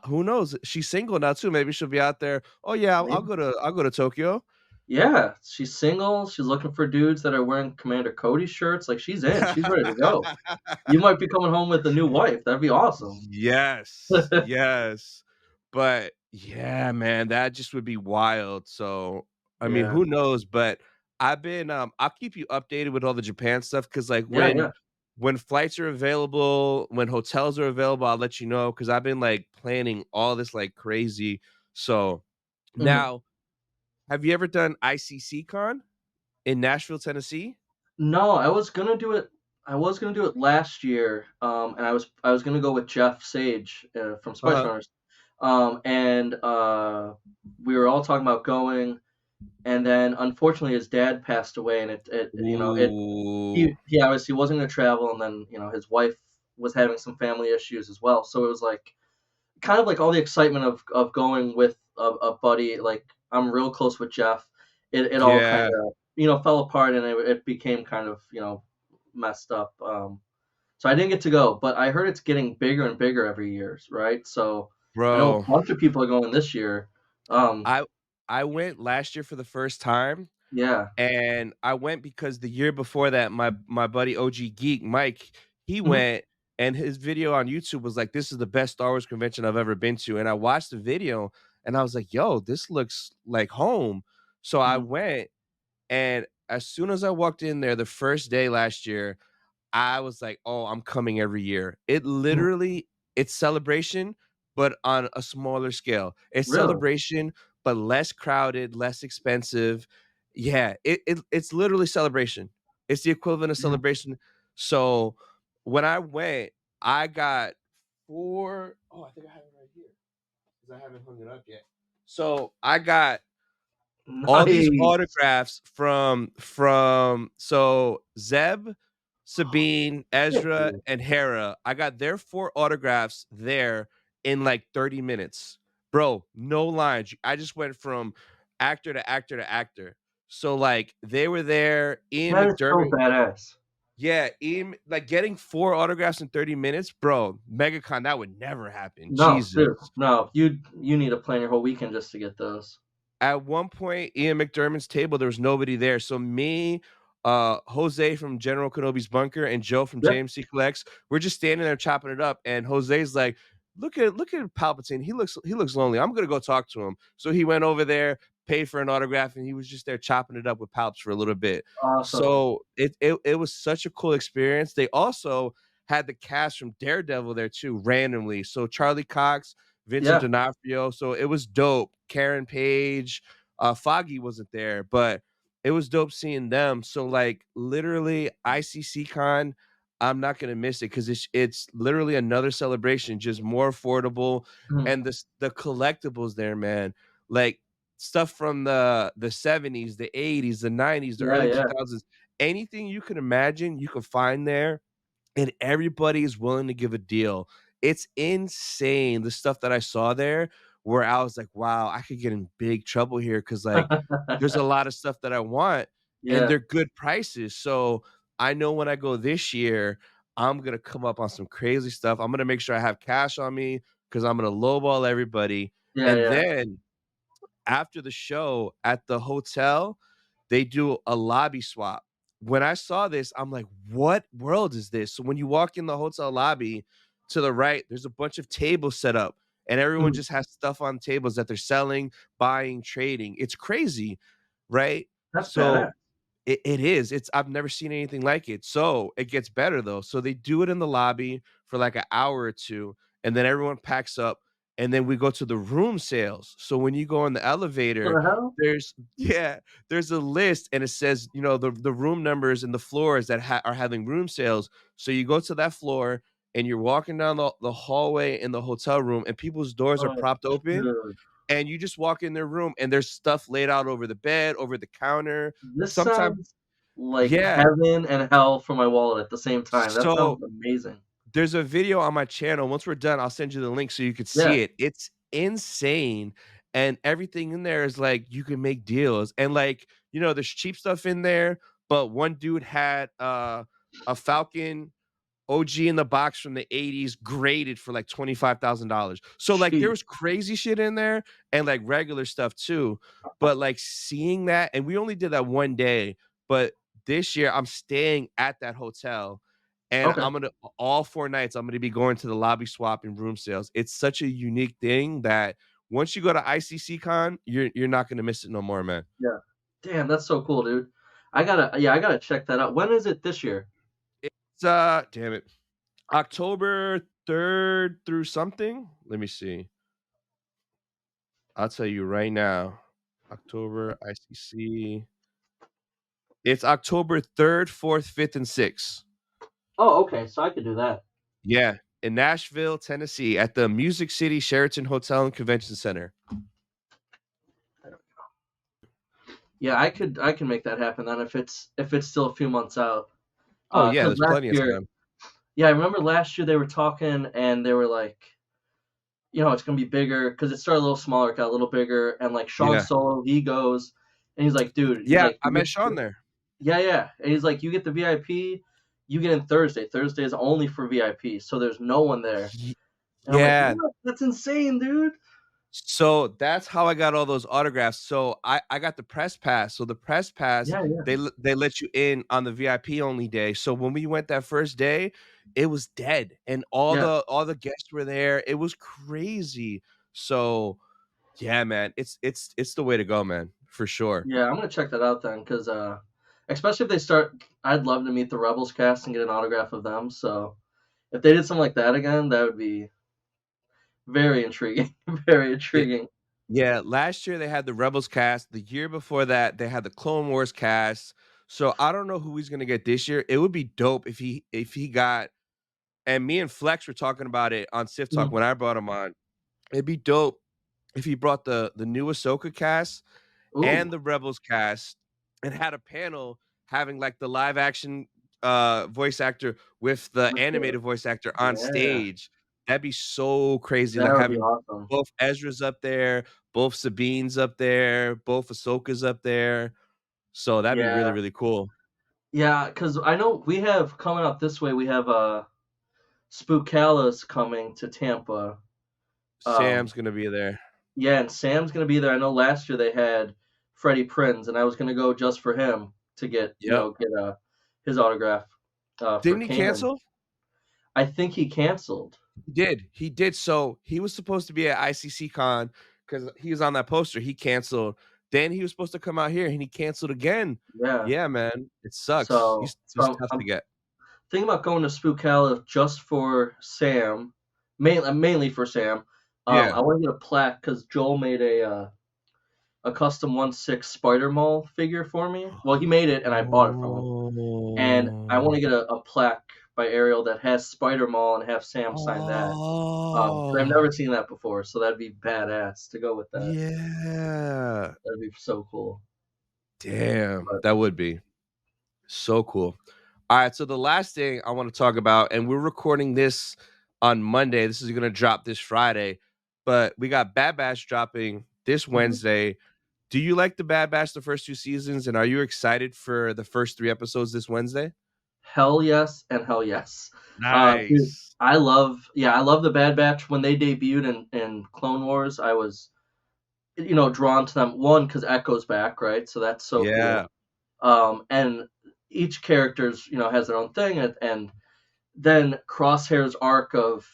who knows? She's single now too. Maybe she'll be out there. Oh yeah, Maybe. I'll go to Tokyo. Yeah, she's single. She's looking for dudes that are wearing Commander Cody shirts. Like she's in. She's ready to go. You might be coming home with a new wife. That'd be awesome. Yes, yes. But yeah, man, that just would be wild. So, I mean, Yeah. who knows? But I'll keep you updated with all the Japan stuff because like Yeah. Yeah. when flights are available, when hotels are available, I'll let you know because I've been like planning all this like crazy. So Mhm. now, have you ever done ICC Con in Nashville, Tennessee? No, I was gonna do it. I was gonna do it last year, and I was gonna go with Jeff Sage from Spice Uh-huh. Runners, and we were all talking about going, and then unfortunately his dad passed away, and it Ooh. he obviously wasn't gonna travel, and then his wife was having some family issues as well, so it was like kind of like all the excitement of going with a buddy. Like I'm real close with Jeff. It all kind Yeah, of fell apart and it became kind of messed up. So I didn't get to go, but I heard it's getting bigger and bigger every year, right? So I know bro. a bunch of people are going this year. Um, I I went last year for the first time, yeah. and I went because the year before that, my buddy OG Geek, Mike, he Mhm. went, and his video on YouTube was like, "This is the best Star Wars convention I've ever been to," and I watched the video, and I was like, "Yo, this looks like home." So I Mhm. went, and as soon as I walked in there the first day last year, I was like, "Oh, I'm coming every year." Mhm. It's celebration, but on a smaller scale. It's Really? celebration, but less crowded, less expensive. Yeah, it's literally celebration. It's the equivalent of Yeah. celebration. So, when I went, I got 4 oh, I think I have it right here because I haven't hung it up yet. So, I got all these Nice. autographs from so Zeb, Sabine, Shit, Ezra, dude. and Hera. I got their 4 autographs there in like 30 minutes. Bro, no lines. I just went from actor to actor to actor. So like they were there, Ian That is so McDermott. badass. Yeah, Ian, like getting 4 autographs in 30 minutes, bro. Megacon, that would never happen. No, dude. Jesus. No, you need to plan your whole weekend just to get those. At one point, Ian McDermott's table, there was nobody there. So me, Jose from General Kenobi's Bunker, and Joe from Yeah. JMC Collects, we're just standing there chopping it up. And Jose's like, look at Palpatine. He looks lonely. I'm gonna go talk to him. So he went over there, paid for an autograph, and he was just there chopping it up with Palps for a little bit. Awesome. So it was such a cool experience. They also had the cast from Daredevil there too, randomly. So Charlie Cox, Vincent Yeah. D'Onofrio. So it was dope. Karen Page, Foggy wasn't there, but it was dope seeing them. So like literally ICC Con, I'm not gonna miss it because it's literally another celebration, just more affordable, Mhm. and the collectibles there, man, like stuff from the 70s, the 80s, the 90s, the Yeah, early yeah. 2000s, anything you can imagine, you can find there, and everybody is willing to give a deal. It's insane the stuff that I saw there where I was like, wow, I could get in big trouble here because like there's a lot of stuff that I want and Yeah, they're good prices. So I know when I go this year, I'm gonna come up on some crazy stuff. I'm gonna make sure I have cash on me because I'm gonna lowball everybody. yeah, And yeah. then after the show at the hotel, they do a lobby swap. When I saw this, I'm like, "What world is this?" So when you walk in the hotel lobby, to the right, there's a bunch of tables set up, and everyone Mhm. just has stuff on tables that they're selling, buying, trading. It's crazy, right? That's So badass. it is. It's I've never seen anything like it. So it gets better though. So they do it in the lobby for like an hour or two, and then everyone packs up, and then we go to the room sales. So when you go in the What elevator, the hell? there's yeah, there's a list and it says, the room numbers and the floors that are having room sales. So you go to that floor and you're walking down the hallway in the hotel room and people's doors are Oh, propped open dude. and you just walk in their room and there's stuff laid out over the bed, over the counter. This Sometimes sounds like yeah. heaven and hell for my wallet at the same time. That So sounds amazing. there's a video on my channel. Once we're done, I'll send you the link so you could Yeah. see it. It's insane. And everything in there is like you can make deals. And like, there's cheap stuff in there, but one dude had a Falcon OG in the box from the 80s graded for like $25,000. So like there Sheesh. was crazy shit in there and like regular stuff too. But like seeing that, and we only did that one day, but this year I'm staying at that hotel and Okay. all 4 nights I'm gonna be going to the lobby swap and room sales. It's such a unique thing that once you go to ICC Con, you're not gonna miss it no more, man. Yeah. Damn, that's so cool, dude. I gotta check that out. When is it this year? It's damn it. October 3rd through something. Let me see. I'll tell you right now. October ICC. It's October 3rd, 4th, 5th, and 6th. Oh, okay. So I could do that. Yeah, in Nashville, Tennessee, at the Music City Sheraton Hotel and Convention Center. Yeah, I can make that happen then if it's still a few months out. Oh yeah, Because there's last plenty of year, time. yeah, I remember last year they were talking and they were like, it's gonna be bigger because it started a little smaller, got a little bigger, and like Sean Yeah. Solo, he goes and he's like, dude, he's Yeah, like, I met Sean there. yeah, yeah, and he's like, you get the VIP, you get in Thursday. Thursday is only for VIP, so there's no one there, Ye and I'm like, Yeah. what? That's insane, dude. So that's how I got all those autographs. So I got the press pass. So the press pass, Yeah, yeah, they let you in on the VIP only day. So when we went that first day, it was dead, and yeah, all the guests were there. It was crazy. So yeah, man, it's the way to go, man, for sure. yeah. I'm gonna check that out then, because especially if they start, I'd love to meet the Rebels cast and get an autograph of them. So if they did something like that again, that would be very intriguing. Very Yeah, intriguing. yeah. Last year they had the Rebels cast. The year before that they had the Clone Wars cast. So I don't know who he's gonna get this year. It would be dope if he got. And me and Flex were talking about it on Sith Talk Mhm. when I brought him on. It'd be dope if he brought the new Ahsoka cast and Ooh, the Rebels cast and had a panel having like the live action voice actor with the with the animated voice actor on yeah, stage. That'd be so crazy. that Like would be having awesome. both Ezra's up there, both Sabine's up there, both Ahsoka's up there. So that'd be really, Yeah, really cool. yeah, because I know we have coming up this way. We have Spookala's coming to Tampa. Um, Sam's gonna be there. yeah, and Sam's gonna be there. I know last year they had Freddie Prinz, and I was gonna go just for him to get Yep. his autograph for Didn't he Kanan. cancel? I think he canceled. He did. He did. So he was supposed to be at ICC Con because he was on that poster. He canceled. Then he was supposed to come out here and he canceled again. Yeah. Yeah, man. It sucks. So He's so tough to I'm get. thinking about going to Spookala just for Sam, mainly for Sam. Yeah. I want to get a plaque because Joel made a a custom 1/6 Spider Mall figure for me. Well, he made it and I bought it from him. And I want to get a plaque by Ariel that has Spider Mall and have Sam sign that. 'Cause I've Oh, never seen that before, so that'd be badass to go with that. yeah. That'd be so cool. Damn, But that would be so cool. All right, so the last thing I want to talk about, and we're recording this on Monday. This is gonna drop this Friday, but we got Bad Batch dropping this mhm. Wednesday. Do you like the Bad Batch the first 2 seasons, and are you excited for the first 3 episodes this Wednesday? Hell yes and hell yes. Dude, Nice. I love the Bad Batch. When they debuted in Clone Wars, I was, drawn to them. One, because Echo's back, right? So that's so cool. Yeah, And each character's, has their own thing, and then Crosshair's arc of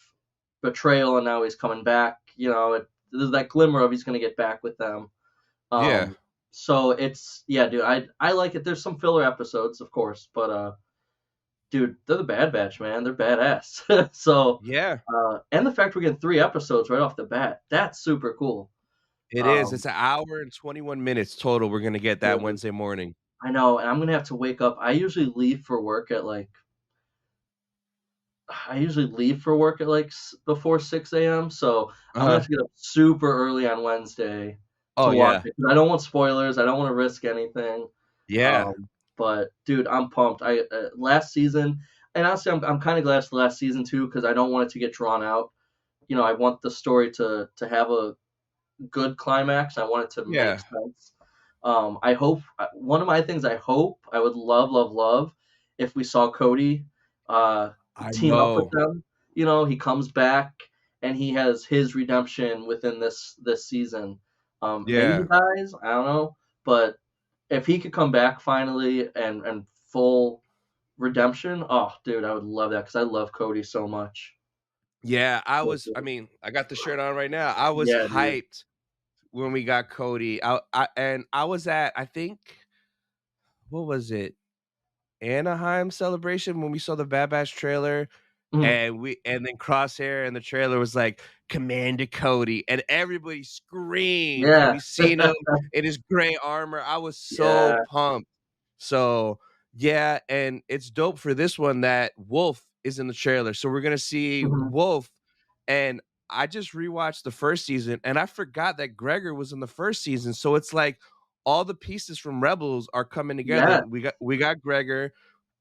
betrayal, and now he's coming back. There's that glimmer of he's gonna get back with them. yeah, Um, so it's yeah, dude. I like it. There's some filler episodes, of course, but dude, they're the Bad Batch, man. They're badass. So, yeah. and the fact we're getting 3 episodes right off the bat, that's super cool. It is. Um, It's an hour and 21 minutes total we're gonna get that dude, Wednesday morning. I know, and I'm gonna have to wake up. I usually leave for work at like before 6 a.m. So I'm gonna Uh-huh. have to get up super early on Wednesday to Oh, watch yeah. it. 'Cause I don't want spoilers. I don't want to risk anything. Yeah. But dude, I'm pumped. I last season, and honestly, I'm kind of glad it's the last season too, because I don't want it to get drawn out. I want the story to have a good climax. I want it to make Yeah. sense. I hope one of my things I hope I would love, love, love if we saw Cody uh, I team up with know. them. He comes back and he has his redemption within this season. Maybe he Yeah. dies. I don't know, but if he could come back finally and full redemption, oh, dude, I would love that because I love Cody so much. Yeah, So I cool. mean, I got the shirt on right now. I was Yeah, dude. hyped when we got Cody. I was at, I think, what was it? Anaheim celebration when we saw the Bad Batch trailer. Mhm. And then Crosshair and the trailer was like, "Commander Cody," and everybody screamed, and Yeah. we seen him in his gray armor. I was so Yeah. pumped. So, yeah, and it's dope for this one that Wolf is in the trailer. So we're gonna see Mhm. Wolf, and I just rewatched the first season, and I forgot that Gregor was in the first season. So it's like all the pieces from Rebels are coming together. Yeah. We got Gregor.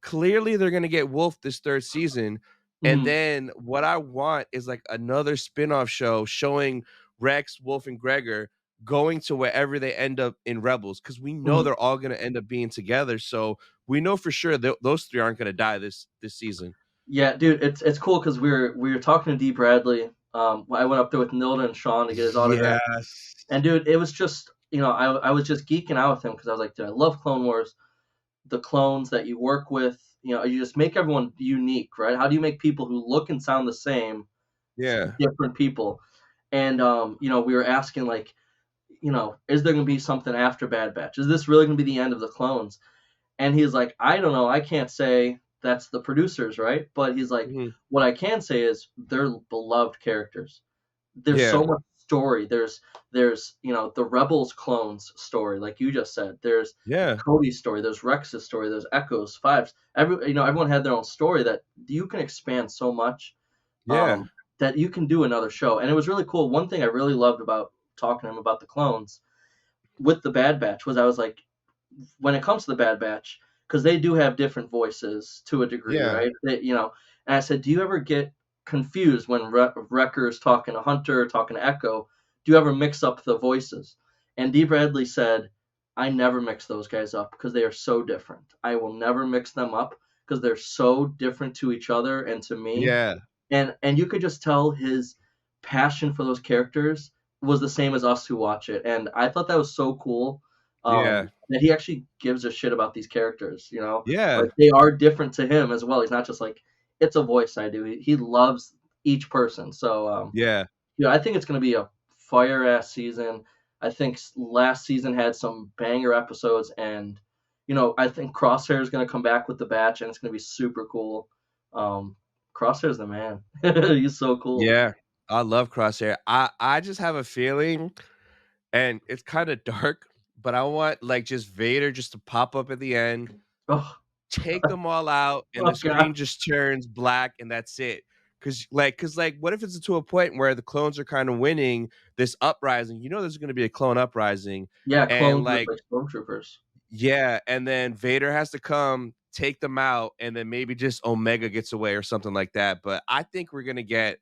Clearly, they're gonna get Wolf this 3rd season. And Mhm. then what I want is like another spin-off show showing Rex, Wolf, and Gregor going to wherever they end up in Rebels because we know Mhm. they're all going to end up being together. So we know for sure that those 3 aren't going to die this season. Yeah, dude, it's cool because we were talking to D. Bradley. I went up there with Nilda and Sean to get his autograph, Yes. and dude, it was just I was just geeking out with him because I was like, dude, I love Clone Wars. The clones that you work with, you just make everyone unique, right? How do you make people who look and sound the same Yeah. different people? And we were asking like, is there gonna be something after Bad Batch? Is this really gonna be the end of the clones? And he's like, I don't know. I can't say that's the producers, right? But he's like, Mhm. what I can say is they're beloved characters. There's so Yeah. much story. There's the Rebels clones story, like you just said. There's Yeah. Cody's story. There's Rex's story. There's Echo's, Fives. Everyone had their own story that you can expand so much. Yeah. Um, that you can do another show. And it was really cool. One thing I really loved about talking to him about the clones with the Bad Batch was I was like, when it comes to the Bad Batch, because they do have different voices to a degree, Yeah. right? And I said, do you ever get confused when Wrecker's talking to Hunter, talking to Echo? Do you ever mix up the voices? And D. Bradley said, I never mix those guys up because they are so different. I will never mix them up because they're so different to each other and to me. Yeah. And you could just tell his passion for those characters was the same as us who watch it, and I thought that was so cool. Yeah. That he actually gives a shit about these characters, like Yeah. they are different to him as well. He's not just like it's a voice I do. He loves each person. So Yeah. I think it's gonna be a fire ass season. I think last season had some banger episodes, and I think Crosshair is gonna come back with the batch, and it's gonna be super cool. Um, Crosshair's the man. He's so cool. Yeah. I love Crosshair. I just have a feeling and it's kind of dark, but I want like just Vader just to pop up at the end, Oh, take them all out, and oh the screen God. just turns black, and that's it. Cause what if it's to a point where the clones are kind of winning this uprising? You know, there's going to be a clone uprising, Yeah, and clones with like, like stormtroopers. yeah, and then Vader has to come take them out, and then maybe just Omega gets away or something like that. But I think we're gonna get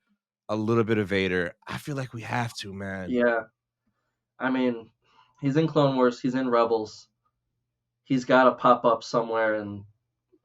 a little bit of Vader. I feel like we have to, man. Yeah, I mean, he's in Clone Wars, he's in Rebels. He's got to pop up somewhere and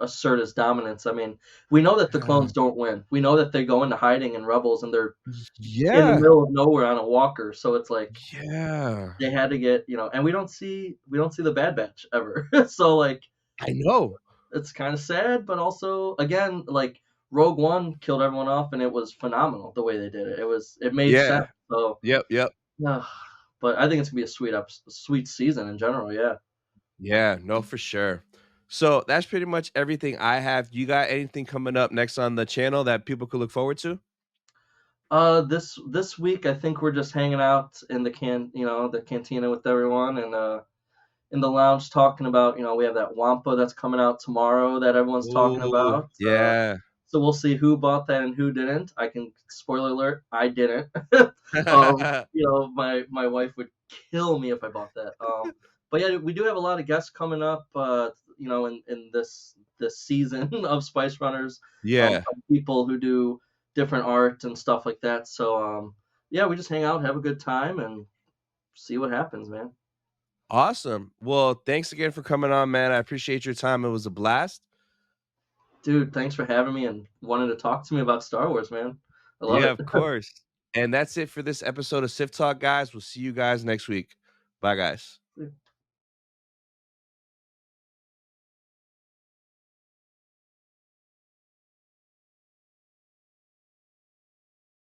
assert his dominance. I mean, we know that the Yeah. clones don't win. We know that they go into hiding in Rebels and they're in the Yeah. middle of nowhere on a walker. So it's like Yeah. they had to get, and we don't see the Bad Batch ever. So like I know. it's kind of sad, but also again like Rogue One killed everyone off and it was phenomenal the way they did it. It made sense. Yeah. So Yep. but I think it's gonna be a sweet season in general. Yeah. Yeah, no, for sure. So that's pretty much everything I have. You got anything coming up next on the channel that people could look forward to? This week I think we're just hanging out in the cantina with everyone and in the lounge talking about, we have that Wampa that's coming out tomorrow that everyone's talking Ooh, about. yeah. So we'll see who bought that and who didn't. I can spoiler alert, I didn't. My wife would kill me if I bought that. But yeah, we do have a lot of guests coming up. In this season of Spice Runners, Yeah. from people who do different art and stuff like that. So yeah, we just hang out, have a good time, and see what happens, man. Awesome. Well, thanks again for coming on, man. I appreciate your time. It was a blast. Dude, thanks for having me and wanting to talk to me about Star Wars, man. I love Yeah, it. of course. And that's it for this episode of Sith Talk, guys. We'll see you guys next week. Bye, guys.